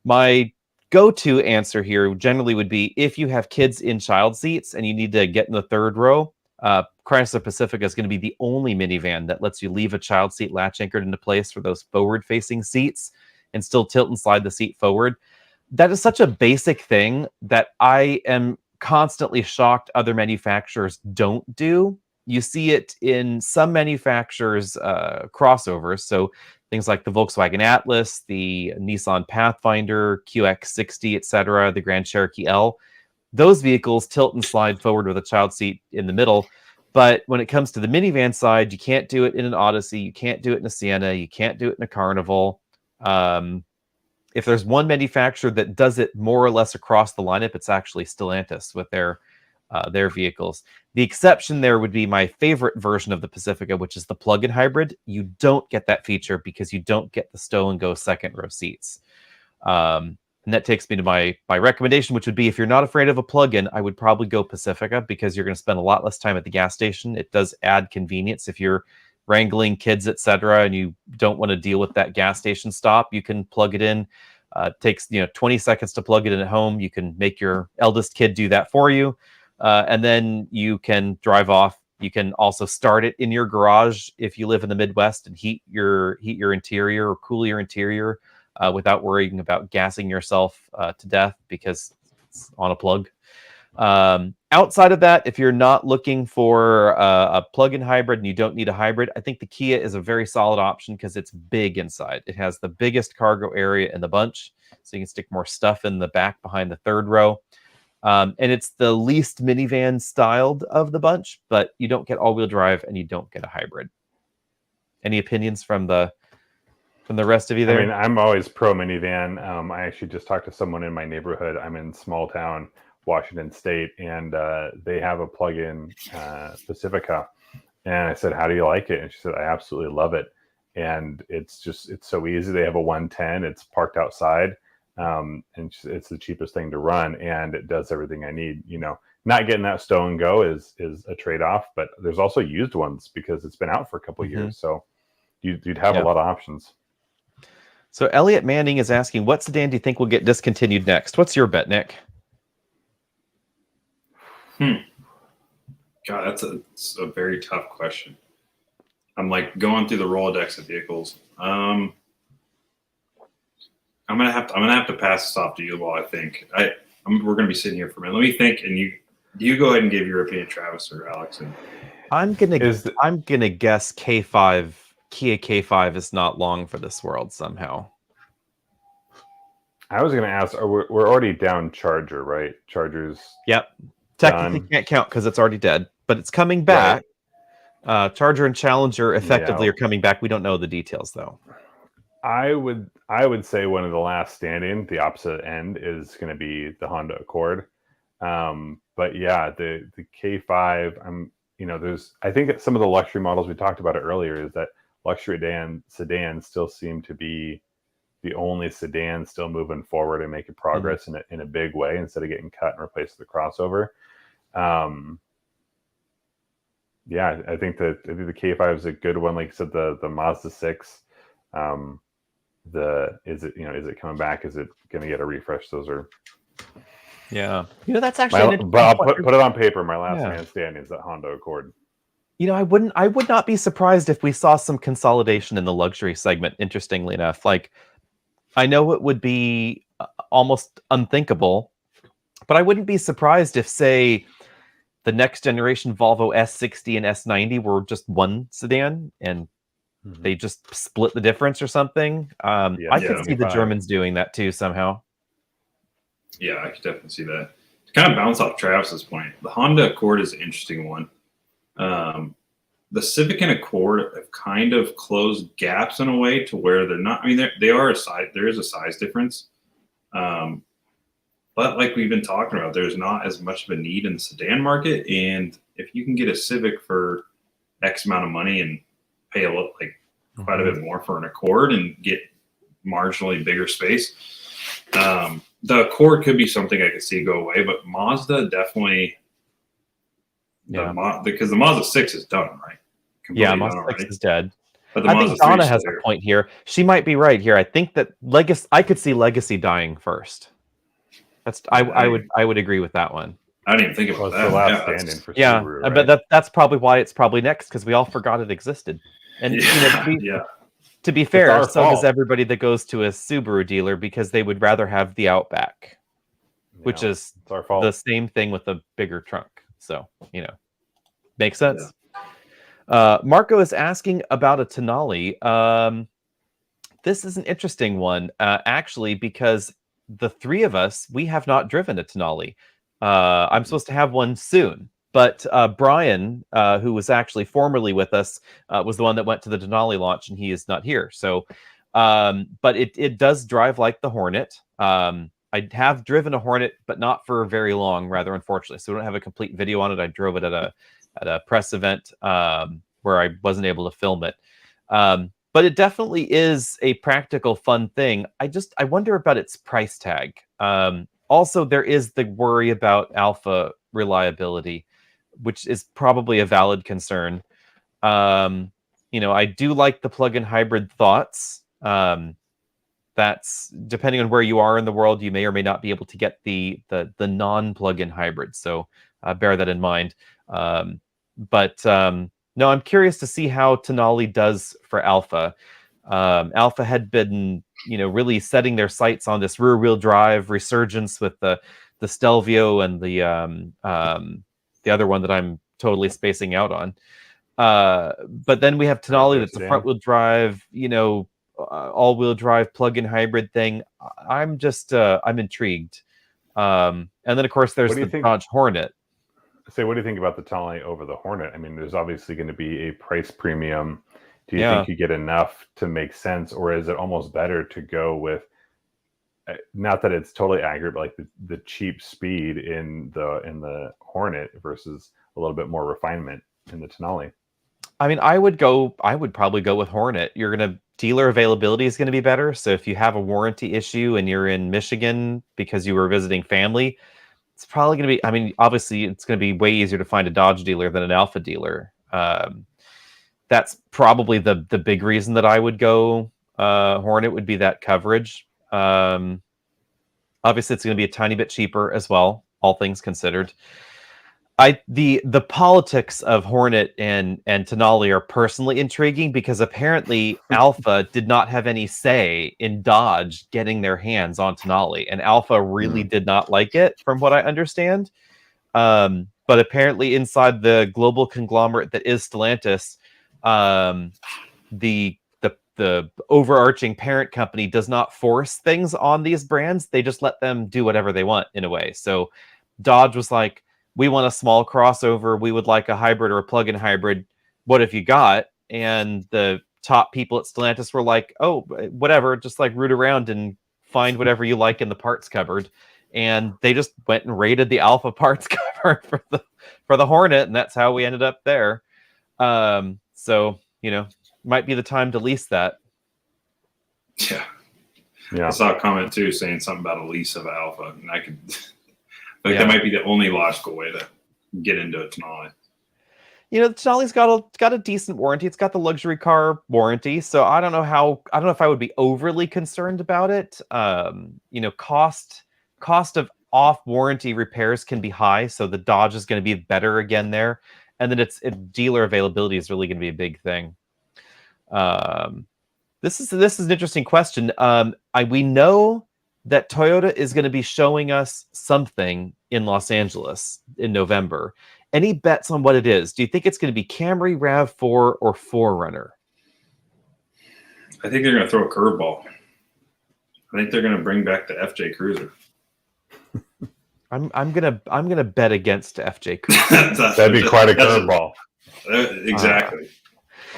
My go-to answer here generally would be if you have kids in child seats and you need to get in the third row, Chrysler Pacifica is going to be the only minivan that lets you leave a child seat latch anchored into place for those forward-facing seats and still tilt and slide the seat forward. That is such a basic thing that I am constantly shocked other manufacturers don't do. You see it in some manufacturers' crossovers, so things like the Volkswagen Atlas, the Nissan Pathfinder, QX60, etc., the Grand Cherokee L. Those vehicles tilt and slide forward with a child seat in the middle. But when it comes to the minivan side, you can't do it in an Odyssey. You can't do it in a Sienna. You can't do it in a Carnival. If there's one manufacturer that does it more or less across the lineup, it's actually Stellantis with their vehicles. The exception there would be my favorite version of the Pacifica, which is the plug-in hybrid. You don't get that feature because you don't get the stow-and-go second row seats. And that takes me to my recommendation, which would be if you're not afraid of a plug-in, I would probably go Pacifica because you're going to spend a lot less time at the gas station. It does add convenience if you're wrangling kids, etc., and you don't want to deal with that gas station stop. You can plug it in. It takes 20 seconds to plug it in at home. You can make your eldest kid do that for you, and then you can drive off. You can also start it in your garage if you live in the Midwest and heat your interior or cool your interior without worrying about gassing yourself to death because it's on a plug. Outside of that, if you're not looking for a plug-in hybrid and you don't need a hybrid, I think the Kia is a very solid option because it's big inside. It has the biggest cargo area in the bunch, so you can stick more stuff in the back behind the third row. And it's the least minivan styled of the bunch, but you don't get all-wheel drive and you don't get a hybrid. Any opinions from the rest of you there? I mean, I'm always pro minivan. I actually just talked to someone in my neighborhood. I'm in small town Washington State, and they have a plug-in Pacifica. And I said, "How do you like it?" And she said, "I absolutely love it." And it's so easy. They have a 110. It's parked outside, and it's the cheapest thing to run, and it does everything I need. Not getting that stow and go is a trade-off, but there's also used ones because it's been out for a couple of years, so you'd have a lot of options. So Elliot Manning is asking, what sedan do you think will get discontinued next? What's your bet, Nick? God, that's a very tough question. I'm going through the Rolodex of vehicles. I'm gonna have to pass this off to you while I think. We're gonna be sitting here for a minute. Let me think, and you go ahead and give your opinion, Travis or Alex. I'm gonna guess K5. Kia K5 is not long for this world somehow. I was going to ask, we're already down Charger, right? Charger's technically done. Can't count because it's already dead, but it's coming back. Right. Charger and Challenger effectively are coming back. We don't know the details though. I would say one of the last standing, the opposite end, is going to be the Honda Accord. But yeah, the K5. I think some of the luxury models, we talked about it earlier, is that luxury sedans still seem to be the only sedan still moving forward and making progress in a big way instead of getting cut and replaced with a crossover. Yeah, I think the K5 is a good one. Like you said, the Mazda 6. Is it coming back? Is it going to get a refresh? Those are that's actually but I'll put it on paper. My last man standing is that Honda Accord. I would not be surprised if we saw some consolidation in the luxury segment. Interestingly enough, like I know it would be almost unthinkable, but I wouldn't be surprised if, say, the next generation Volvo S60 and S90 were just one sedan and they just split the difference or something. I could see the Germans doing that too somehow. Yeah, I could definitely see that. To kind of bounce off Travis's point, the Honda Accord is an interesting one. The Civic and Accord have kind of closed gaps in a way to where they're not. I mean, they are a size. There is a size difference, but like we've been talking about, there's not as much of a need in the sedan market. And if you can get a Civic for X amount of money and pay quite a bit more for an Accord and get marginally bigger space, the Accord could be something I could see go away. But Mazda definitely. Because the Mazda 6 is done, right? Completely Mazda 6 is dead. But I think Donna has a point here. She might be right here. I think that I could see Legacy dying first. I would agree with that one. I didn't even think about that. The last standing for Subaru, right? But that's probably why it's probably next, because we all forgot it existed. And to be fair, so does everybody that goes to a Subaru dealer, because they would rather have the Outback, which is the same thing with a bigger trunk. So, makes sense. Marco is asking about a Tonale. This is an interesting one, actually, because the three of us, we have not driven a Tonale. I'm supposed to have one soon, but Brian, who was actually formerly with us, was the one that went to the Tonale launch, and he is not here. So, but it does drive like the Hornet. I have driven a Hornet, but not for very long, rather, unfortunately. So we don't have a complete video on it. I drove it at a press event where I wasn't able to film it. But it definitely is a practical, fun thing. I wonder about its price tag. Also, there is the worry about Alfa reliability, which is probably a valid concern. I do like the plug-in hybrid thoughts. That's depending on where you are in the world, you may or may not be able to get the non-plug-in hybrid. So bear that in mind. No, I'm curious to see how Tonale does for Alfa. Alfa had been, really setting their sights on this rear-wheel drive resurgence with the Stelvio and the other one that I'm totally spacing out on. But then we have Tonale that's a front-wheel drive, all-wheel drive plug-in hybrid thing. I'm intrigued. And then of course there's the Dodge Hornet. What do you think about the Tonale over the Hornet? I mean, there's obviously going to be a price premium. Do you think you get enough to make sense, or is it almost better to go with, not that it's totally accurate, but like the cheap speed in the Hornet versus a little bit more refinement in the Tonale? I mean, I would probably go with Hornet. Dealer availability is going to be better. So if you have a warranty issue and you're in Michigan because you were visiting family, it's probably going to be, I mean, obviously it's going to be way easier to find a Dodge dealer than an Alfa dealer. That's probably the big reason that I would go Hornet, would be that coverage. Obviously it's going to be a tiny bit cheaper as well, all things considered. The politics of Hornet and Tonale are personally intriguing, because apparently Alfa did not have any say in Dodge getting their hands on Tonale, and Alfa really did not like it, from what I understand. But apparently inside the global conglomerate that is Stellantis, the overarching parent company does not force things on these brands. They just let them do whatever they want, in a way. So Dodge was like, we want a small crossover. We would like a hybrid or a plug-in hybrid. What have you got? And the top people at Stellantis were like, oh, whatever, just like root around and find whatever you like in the parts cupboard. And they just went and raided the Alfa parts cupboard for the Hornet, and that's how we ended up there. So, might be the time to lease that. Yeah. Yeah. I saw a comment too saying something about a lease of Alfa, and I could that might be the only logical way to get into a Tonale. Tonale's got a decent warranty. It's got the luxury car warranty, so I don't know if I would be overly concerned about it. Cost of off warranty repairs can be high, so the Dodge is going to be better again there, and then it's dealer availability is really going to be a big thing. This is an interesting question. We know that Toyota is going to be showing us something in Los Angeles in November. Any bets on what it is? Do you think it's going to be Camry, RAV4, or 4Runner? I think they're going to throw a curveball. I think they're going to bring back the FJ Cruiser. I'm gonna bet against FJ Cruiser. That'd be quite a curveball. Exactly.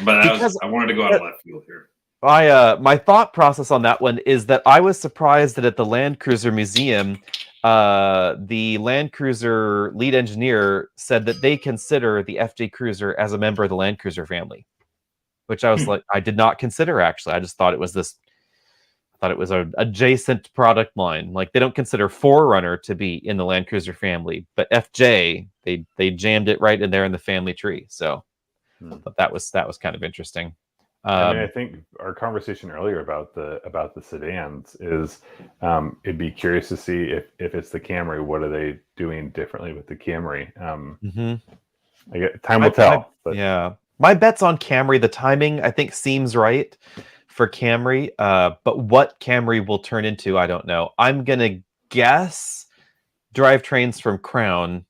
But I wanted to go out of left field here. My thought process on that one is that I was surprised that at the Land Cruiser Museum, the Land Cruiser lead engineer said that they consider the FJ Cruiser as a member of the Land Cruiser family, which I was like, I did not consider actually. I just thought it was an adjacent product line. Like they don't consider 4Runner to be in the Land Cruiser family, but FJ they jammed it right in there in the family tree. So that was kind of interesting. I think our conversation earlier about the sedans is it'd be curious to see if it's the Camry, what are they doing differently with the Camry? Time will tell. Yeah, my bet's on Camry. The timing I think seems right for Camry, but what Camry will turn into, I don't know. I'm gonna guess drivetrains from Crown,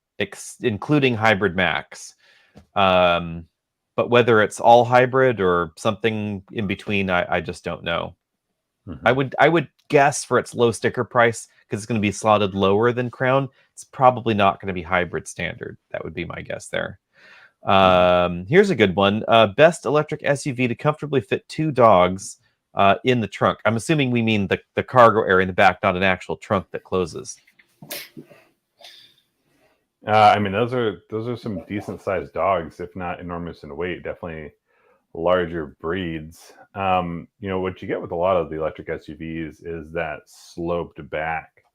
including Hybrid Max. But whether it's all hybrid or something in between, I just don't know. I would guess for its low sticker price, because it's going to be slotted lower than Crown, it's probably not going to be hybrid standard. That would be my guess there. Here's a good one. Best electric SUV to comfortably fit 2 dogs in the trunk. I'm assuming we mean the cargo area in the back, not an actual trunk that closes. Those are some decent sized dogs, if not enormous in weight. Definitely larger breeds. What you get with a lot of the electric SUVs is that sloped back.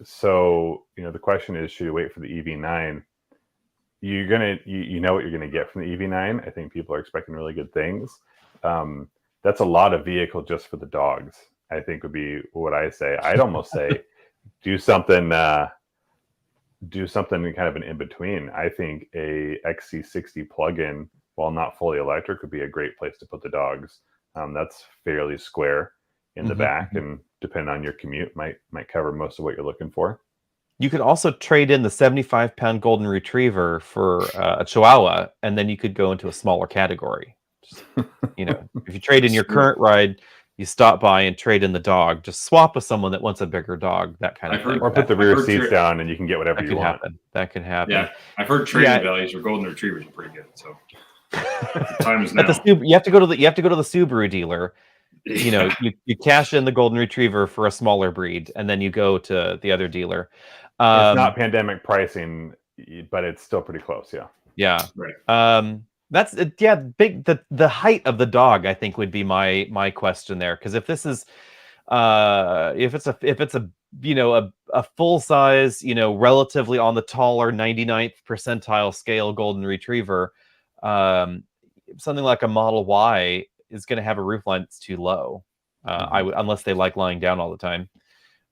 So the question is, should you wait for the EV9? You know what you're gonna get from the EV9. I think people are expecting really good things. That's a lot of vehicle just for the dogs, I think would be what I say. I'd almost say do something kind of an in-between. I think a XC60 plug-in, while not fully electric, would be a great place to put the dogs. That's fairly square in the back, and depending on your commute, might cover most of what you're looking for. You could also trade in the 75-pound golden retriever for a Chihuahua, and then you could go into a smaller category. Just, if you trade in your current ride, you stop by and trade in the dog. Just swap with someone that wants a bigger dog, that kind of thing. Or put the rear seats down and you can get whatever you want. That can happen. Yeah, I've heard trading values for golden retrievers are pretty good. So the time is now. You have to go to the Subaru dealer. You cash in the golden retriever for a smaller breed, and then you go to the other dealer. It's not pandemic pricing, but it's still pretty close. Yeah. Yeah. Right. That's big. The height of the dog, I think, would be my question there, because if this is if it's a full size, relatively on the taller 99th percentile scale golden retriever, something like a Model Y is going to have a roofline that's too low. Unless they like lying down all the time.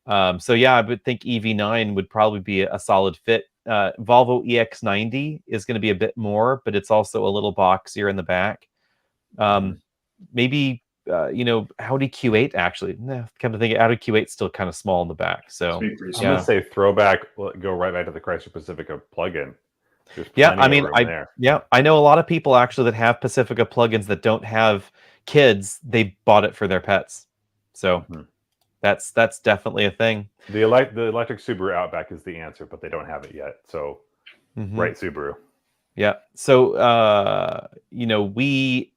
I would think EV9 would probably be a solid fit. Volvo EX90 is going to be a bit more, but it's also a little boxier in the back. Maybe Audi Q8 actually. Come to think, Audi Q8 is still kind of small in the back. So I'm gonna say throwback. Go right back to the Chrysler Pacifica plug-in. I know a lot of people actually that have Pacifica plugins that don't have kids. They bought it for their pets. So. That's definitely a thing. The electric Subaru Outback is the answer, but they don't have it yet. So, right, Subaru. Yeah. So, we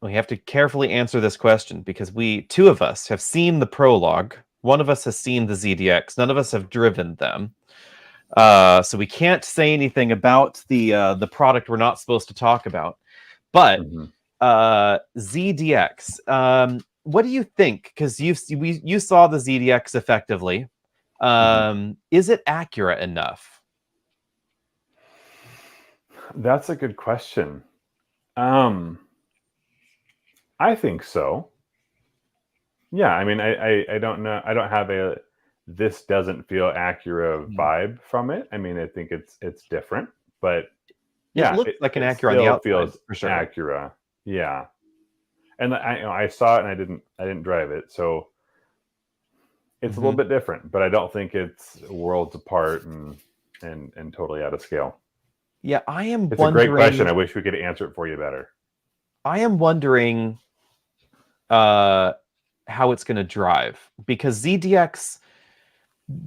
we have to carefully answer this question because two of us have seen the Prologue. One of us has seen the ZDX. None of us have driven them. So we can't say anything about the product we're not supposed to talk about. But ZDX, what do you think? Because you saw the ZDX effectively. Is it accurate enough? That's a good question. I think so. Yeah, I mean, I don't know. I don't have this doesn't feel Acura vibe from it. I mean, I think it's different, but yeah, it looks like an Acura on the outside, feels for sure. Acura. Yeah, and I saw it and I didn't drive it, so it's a little bit different. But I don't think it's worlds apart and totally out of scale. Yeah, I am. It's a great question. I wish we could answer it for you better. I am wondering how it's going to drive, because ZDX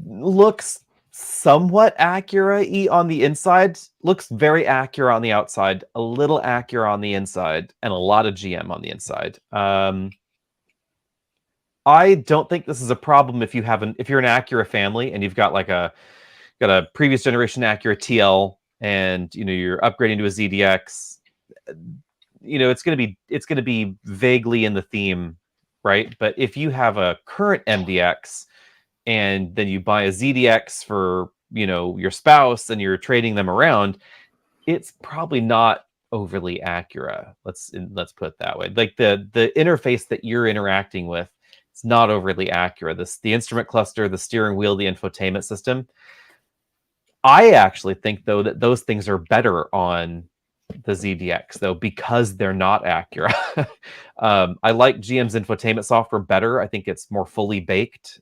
looks somewhat Acura-y on the inside, looks very Acura on the outside, a little Acura on the inside, and a lot of GM on the inside. I don't think this is a problem if you're an Acura family and you've got a previous generation Acura TL and you're upgrading to a ZDX. It's going to be vaguely in the theme, right? But if you have a current MDX and then you buy a ZDX for your spouse and you're trading them around, it's probably not overly Acura. Let's put it that way. Like the interface that you're interacting with, it's not overly Acura. The instrument cluster, the steering wheel, the infotainment system. I actually think though that those things are better on the ZDX though, because they're not Acura. I like GM's infotainment software better. I think it's more fully baked.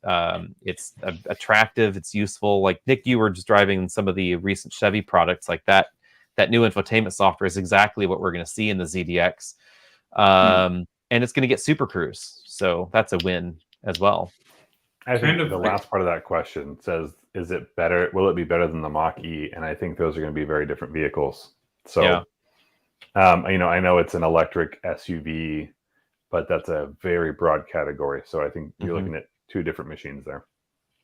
It's attractive. It's useful. Like Nick, you were just driving some of the recent Chevy products like that. That new infotainment software is exactly what we're going to see in the ZDX. And it's going to get Super Cruise. So that's a win as well. I think the last part of that question says, is it better? Will it be better than the Mach-E? And I think those are going to be very different vehicles. So, yeah. I know it's an electric SUV, but that's a very broad category. So I think you're looking at two different machines there.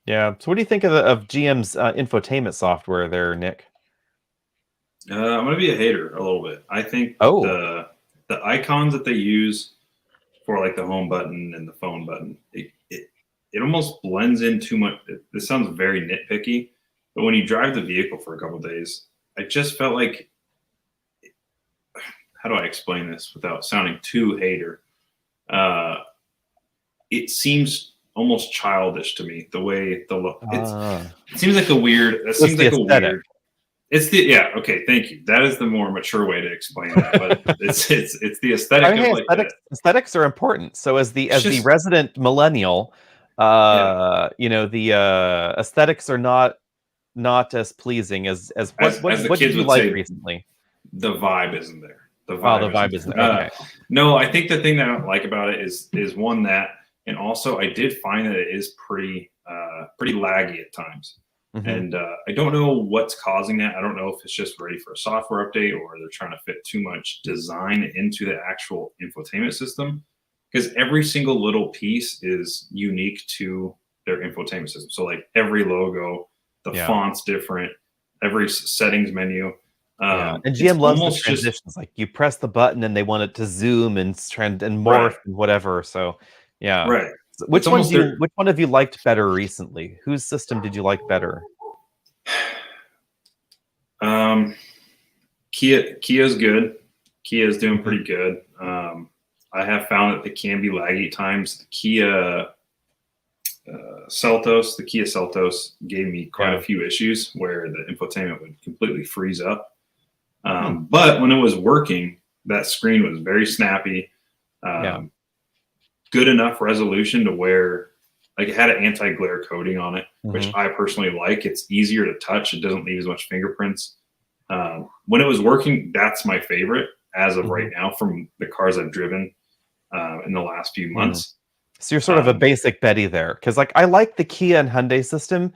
Yeah. So what do you think of GM's infotainment software there, Nick? I'm going to be a hater a little bit. I think the icons that they use for like the home button and the phone button, it almost blends in too much. This sounds very nitpicky, but when you drive the vehicle for a couple of days, I just felt like, how do I explain this without sounding too hater? It seems almost childish to me, the way the look. It seems like a weird. That seems like a weird. It's okay. Thank you. That is the more mature way to explain that. But it's the aesthetic. Aesthetics are important. So as the resident millennial, the aesthetics are not as pleasing as what did you like recently? The vibe isn't there. The vibe isn't there. Okay. No, I think the thing that I don't like about it is one that, and also I did find that it is pretty laggy at times. And I don't know what's causing that. I don't know if it's just ready for a software update or they're trying to fit too much design into the actual infotainment system, because every single little piece is unique to their infotainment system. So like every logo, the font's different, every settings menu. And GM loves the transitions. Like you press the button and they want it to zoom and trend and morph and whatever. So right. So which one have you liked better recently? Whose system did you like better? Kia's good. Kia's doing pretty good. I have found that they can be laggy at times. The Kia Seltos gave me quite a few issues where the infotainment would completely freeze up. But when it was working, that screen was very snappy. Good enough resolution to where like it had an anti-glare coating on it, which I personally like. It's easier to touch. It doesn't leave as much fingerprints. When it was working, that's my favorite as of right now from the cars I've driven in the last few months. So you're sort of a basic Betty there, because like I like the Kia and Hyundai system,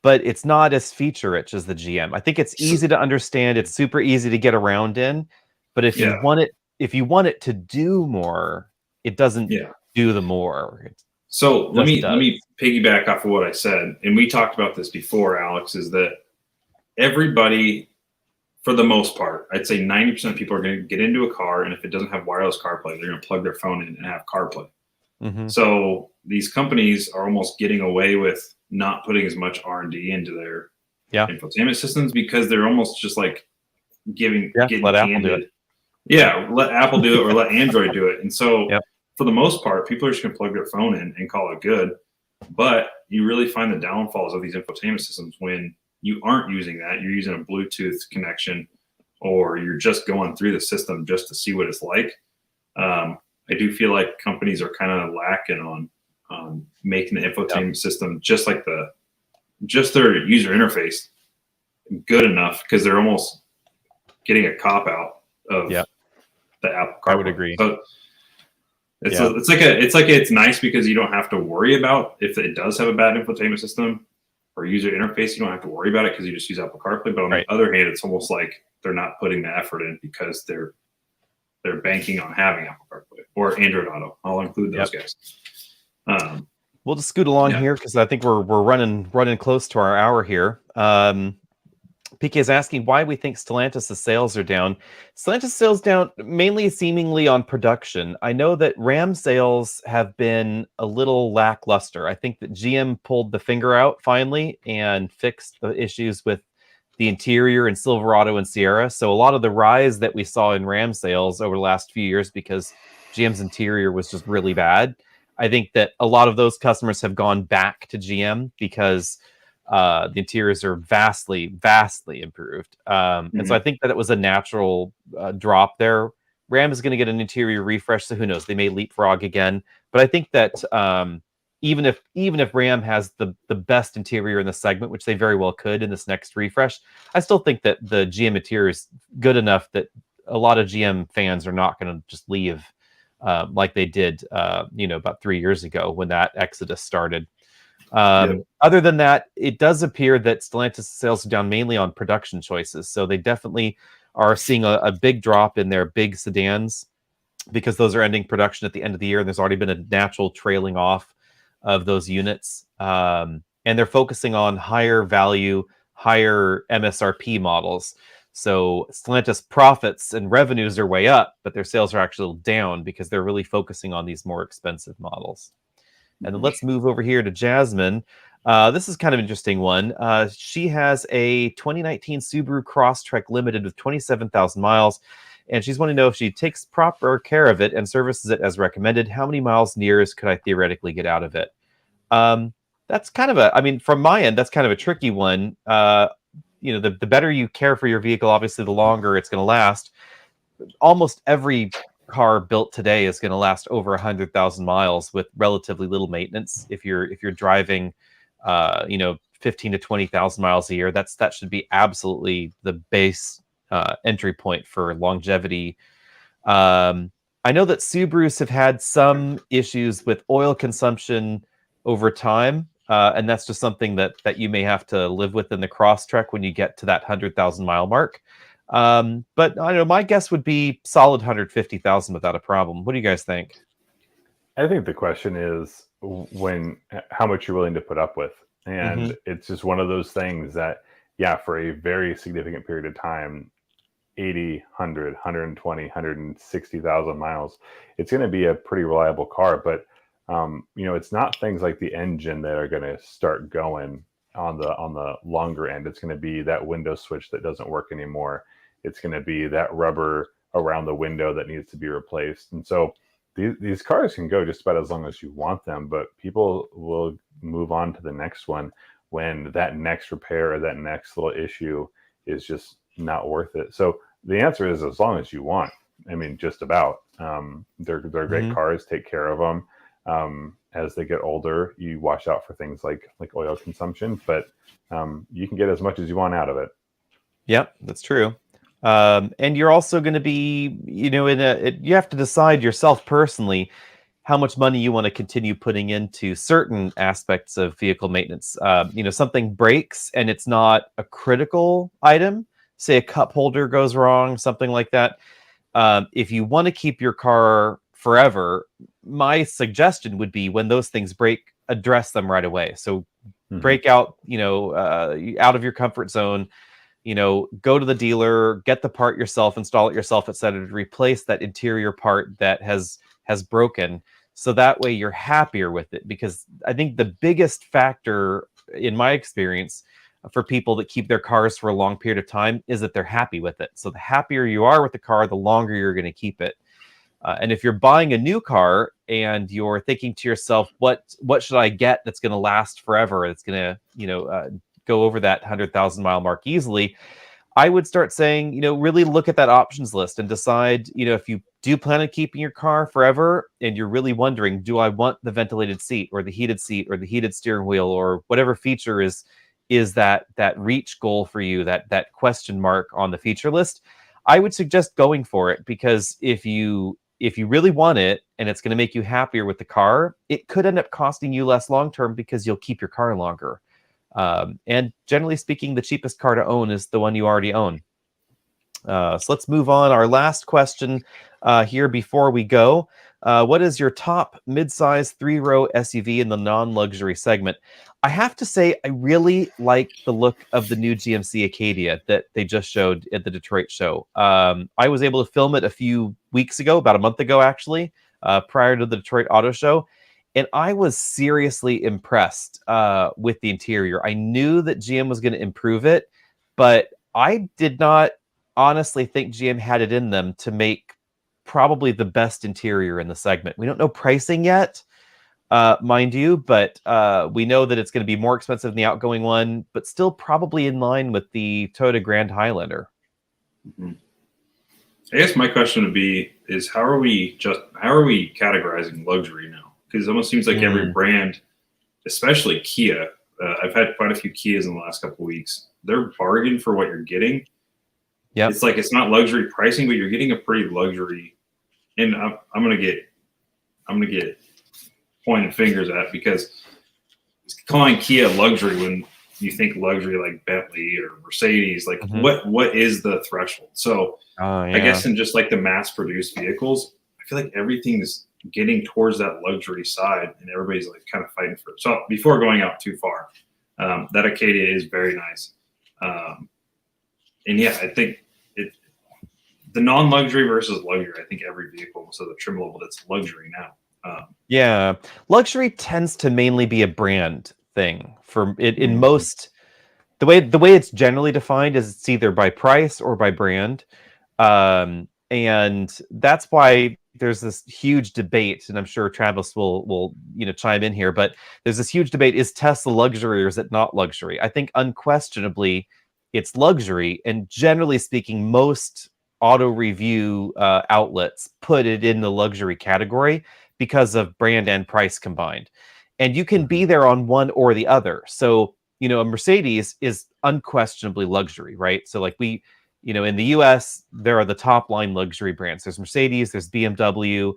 but it's not as feature rich as the GM. I think it's easy to understand. It's super easy to get around in, but if you want it if you want it to do more, it doesn't Yeah. do the more. So let just me piggyback off of what I said, and we talked about this before, Alex, is that everybody, for the most part, I'd say 90% of people are going to get into a car, and if it doesn't have wireless CarPlay, they're going to plug their phone in and have CarPlay. So these companies are almost getting away with not putting as much R&D into their infotainment systems because they're almost just like getting let Apple do it. Yeah, let Apple do it or let Android do it. And so for the most part, people are just going to plug their phone in and call it good. But you really find the downfalls of these infotainment systems when you aren't using that. You're using a Bluetooth connection, or you're just going through the system just to see what it's like. I do feel like companies are kind of lacking on making the infotainment system just like their user interface good enough, because they're almost getting a cop out of the Apple CarPlay. I would agree. So it's nice because you don't have to worry about if it does have a bad infotainment system or user interface. You don't have to worry about it because you just use Apple CarPlay. But on the other hand, it's almost like they're not putting the effort in because they're banking on having Apple CarPlay or Android Auto. I'll include those guys. We'll just scoot along here because I think we're running close to our hour here. PK is asking why we think Stellantis' sales are down. Stellantis sales down mainly seemingly on production. I know that Ram sales have been a little lackluster. I think that GM pulled the finger out finally and fixed the issues with the interior in Silverado and Sierra. So a lot of the rise that we saw in Ram sales over the last few years because GM's interior was just really bad. I think that a lot of those customers have gone back to GM because the interiors are vastly improved. And so I think that it was a natural drop there. Ram is going to get an interior refresh, so who knows? They may leapfrog again. But I think that even if Ram has the best interior in the segment, which they very well could in this next refresh, I still think that the GM interior is good enough that a lot of GM fans are not going to just leave like they did, about 3 years ago when that exodus started. Other than that, it does appear that Stellantis sales are down mainly on production choices. So they definitely are seeing a big drop in their big sedans because those are ending production at the end of the year. And there's already been a natural trailing off of those units. And they're focusing on higher value, higher MSRP models. So Stellantis profits and revenues are way up, but their sales are actually down because they're really focusing on these more expensive models. And then let's move over here to Jasmine. This is kind of an interesting one. She has a 2019 Subaru Crosstrek Limited with 27,000 miles, and she's wanting to know if she takes proper care of it and services it as recommended, how many miles and years could I theoretically get out of it? That's kind of from my end, that's kind of a tricky one. The better you care for your vehicle, obviously, the longer it's going to last. Almost every car built today is going to last over 100,000 miles with relatively little maintenance. If you're driving, 15 to 20,000 miles a year, that should be absolutely the base entry point for longevity. I know that Subarus have had some issues with oil consumption over time, and that's just something that you may have to live with in the Crosstrek when you get to that 100,000 mile mark. But I know my guess would be solid 150,000 without a problem. What do you guys think? I think the question is how much you're willing to put up with. And it's just one of those things that, for a very significant period of time, 80, 100, 120, 160,000 miles, it's going to be a pretty reliable car. But, it's not things like the engine that are going to start going on the longer end. It's going to be that window switch that doesn't work anymore. It's going to be that rubber around the window that needs to be replaced. And so these cars can go just about as long as you want them, but people will move on to the next one when that next repair or that next little issue is just not worth it. So the answer is as long as you want. I mean, just about. They're great cars. Take care of them. As they get older, you watch out for things like oil consumption, but you can get as much as you want out of it. Yep, that's true. And you're also going to be, you have to decide yourself personally how much money you want to continue putting into certain aspects of vehicle maintenance. Something breaks and it's not a critical item. Say a cup holder goes wrong, something like that. If you want to keep your car forever, my suggestion would be when those things break, address them right away. So break out, out of your comfort zone, go to the dealer, get the part yourself, install it yourself, etc., to replace that interior part that has broken. So that way you're happier with it. Because I think the biggest factor in my experience for people that keep their cars for a long period of time is that they're happy with it. So the happier you are with the car, the longer you're going to keep it. And if you're buying a new car and you're thinking to yourself, what should I get that's going to last forever? It's going to, go over that 100,000 mile mark easily. I would start saying, really look at that options list and decide, if you do plan on keeping your car forever and you're really wondering, do I want the ventilated seat or the heated seat or the heated steering wheel or whatever feature is that reach goal for you, that question mark on the feature list? I would suggest going for it, because if you really want it and it's going to make you happier with the car, it could end up costing you less long term because you'll keep your car longer. And generally speaking, the cheapest car to own is the one you already own. So let's move on. Our last question here before we go. What is your top mid-size 3-row SUV in the non-luxury segment? I have to say, I really like the look of the new GMC Acadia that they just showed at the Detroit show. I was able to film it a few weeks ago, about a month ago, actually, prior to the Detroit Auto Show. And I was seriously impressed with the interior. I knew that GM was going to improve it, but I did not honestly think GM had it in them to make probably the best interior in the segment. We don't know pricing yet, mind you, but we know that it's going to be more expensive than the outgoing one, but still probably in line with the Toyota Grand Highlander. Mm-hmm. I guess my question would be is how are we categorizing luxury now? Because it almost seems like every brand, especially Kia, I've had quite a few Kias in the last couple of weeks. They're bargain for what you're getting. Yeah, it's like it's not luxury pricing, but you're getting a pretty luxury. And I'm gonna get pointed fingers at, because calling Kia luxury when you think luxury like Bentley or Mercedes, like what is the threshold? So I guess in just like the mass-produced vehicles, I feel like everything's getting towards that luxury side, and everybody's like kind of fighting for it. So before going out too far, that Acadia is very nice. And yeah, I think the non-luxury versus luxury, I think every vehicle almost has a trim level that's luxury now. Luxury tends to mainly be a brand thing for it in most. The way it's generally defined is it's either by price or by brand, and that's why there's this huge debate, and I'm sure Travis will chime in here, but there's this huge debate: is Tesla luxury or is it not luxury? I think unquestionably it's luxury, and generally speaking, most auto review outlets put it in the luxury category because of brand and price combined. And you can be there on one or the other. So, a Mercedes is unquestionably luxury, right? So like in the US, there are the top line luxury brands. There's Mercedes, there's BMW,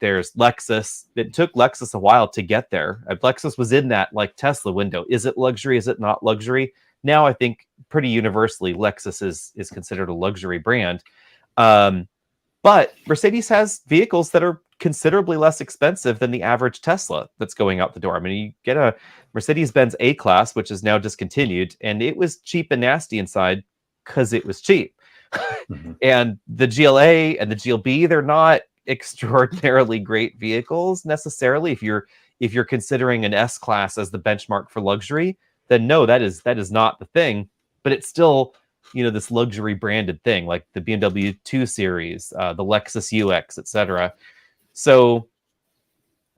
there's Lexus. It took Lexus a while to get there. Lexus was in that like Tesla window. Is it luxury? Is it not luxury? Now I think pretty universally Lexus is considered a luxury brand. But Mercedes has vehicles that are considerably less expensive than the average Tesla that's going out the door. I mean, you get a Mercedes-Benz A-Class, which is now discontinued, and it was cheap and nasty inside because it was cheap. And the GLA and the GLB, they're not extraordinarily great vehicles necessarily. If you're considering an S-Class as the benchmark for luxury, then no, that is not the thing. But it's still, this luxury branded thing, like the BMW 2 Series, the Lexus UX, etc. So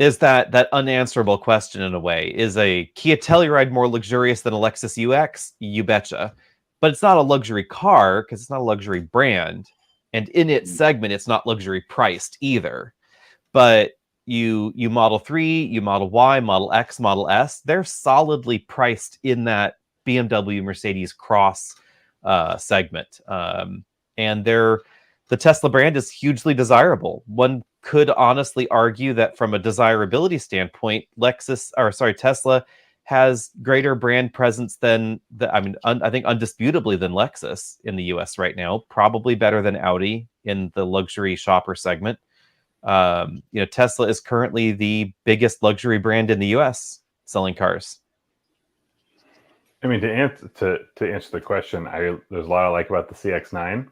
is that unanswerable question in a way? Is a Kia Telluride more luxurious than a Lexus UX? You betcha. But it's not a luxury car because it's not a luxury brand. And in its segment, it's not luxury priced either. But you Model 3, you Model Y, Model X, Model S, they're solidly priced in that BMW Mercedes cross segment. And the Tesla brand is hugely desirable. One could honestly argue that from a desirability standpoint, Tesla has greater brand presence than I think undisputably than Lexus in the US right now, probably better than Audi in the luxury shopper segment. Tesla is currently the biggest luxury brand in the US selling cars. I mean, to answer the question, there's a lot I like about the CX-9,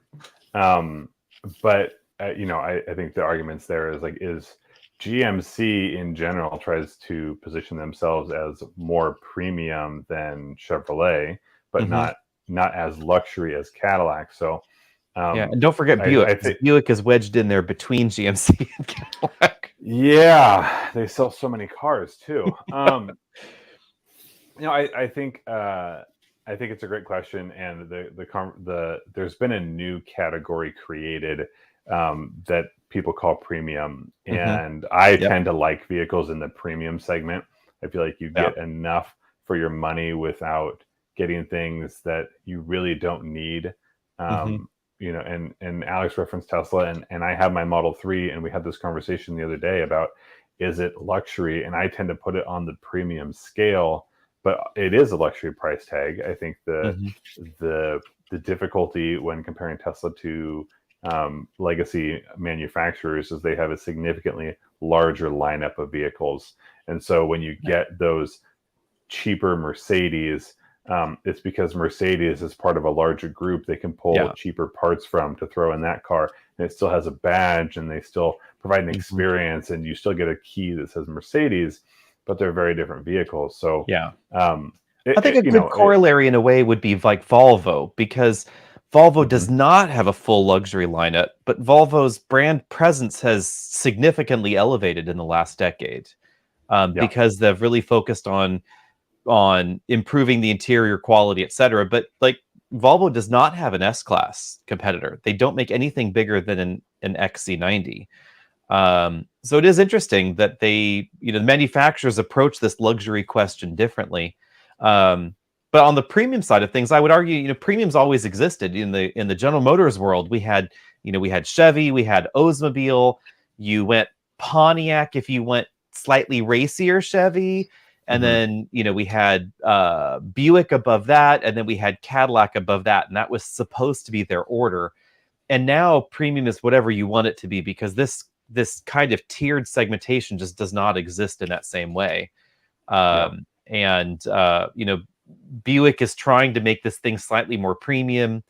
but I think the arguments there is GMC in general tries to position themselves as more premium than Chevrolet, but not as luxury as Cadillac. So and don't forget Buick. Buick is wedged in there between GMC and Cadillac. Yeah, they sell so many cars too. I think it's a great question, and there's been a new category created that people call premium, and I tend to like vehicles in the premium segment. I feel like you get enough for your money without getting things that you really don't need. And Alex referenced Tesla, and I have my Model 3, and we had this conversation the other day about, is it luxury? And I tend to put it on the premium scale, but it is a luxury price tag. I think the difficulty when comparing Tesla to legacy manufacturers is they have a significantly larger lineup of vehicles. And so when you get those cheaper Mercedes, it's because Mercedes is part of a larger group they can pull cheaper parts from to throw in that car. And it still has a badge, and they still provide an experience, and you still get a key that says Mercedes, but they're very different vehicles. So I think a good corollary in a way would be like Volvo, because Volvo does not have a full luxury lineup, but Volvo's brand presence has significantly elevated in the last decade because they've really focused on improving the interior quality, etc. But like Volvo does not have an S-Class competitor. They don't make anything bigger than an XC90. So it is interesting that the manufacturers approach this luxury question differently. But on the premium side of things, I would argue, premiums always existed in the General Motors world. We had Chevy, we had Oldsmobile, you went Pontiac if you went slightly racier Chevy, and then we had Buick above that, and then we had Cadillac above that, and that was supposed to be their order. And now premium is whatever you want it to be, because this kind of tiered segmentation just does not exist in that same way. Buick is trying to make this thing slightly more premium.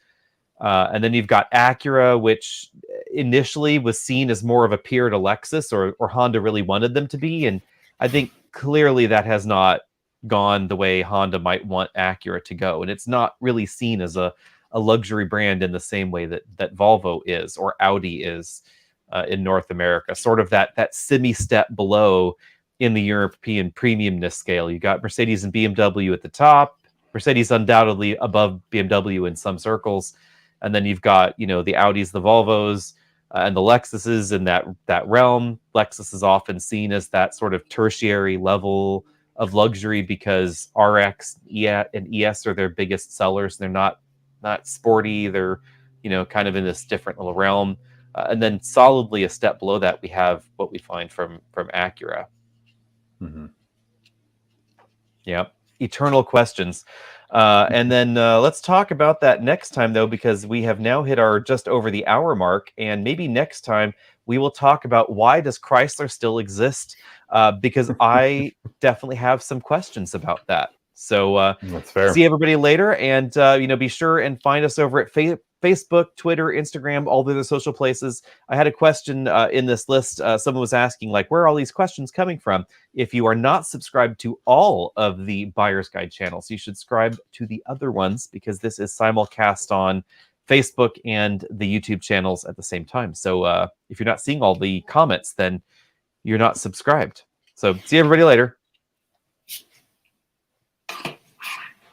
And then you've got Acura, which initially was seen as more of a peer to Lexus, or Honda really wanted them to be. And I think clearly that has not gone the way Honda might want Acura to go. And it's not really seen as a luxury brand in the same way that Volvo is, or Audi is in North America. Sort of that semi-step below in the European premiumness scale. You got Mercedes and BMW at the top. Mercedes undoubtedly above BMW in some circles. And then you've got, the Audis, the Volvos, and the Lexuses in that realm. Lexus is often seen as that sort of tertiary level of luxury because RX and ES are their biggest sellers. They're not sporty. They're, kind of in this different little realm. And then solidly a step below that, we have what we find from Acura. Eternal questions. And then let's talk about that next time, though, because we have now hit our just over the hour mark. And maybe next time we will talk about, why does Chrysler still exist? Because I definitely have some questions about that. So that's fair. See everybody later. And, be sure and find us over at Facebook, Twitter, Instagram, all the other social places. I had a question in this list. Someone was asking, where are all these questions coming from? If you are not subscribed to all of the Buyer's Guide channels, you should subscribe to the other ones, because this is simulcast on Facebook and the YouTube channels at the same time. So if you're not seeing all the comments, then you're not subscribed. So see everybody later.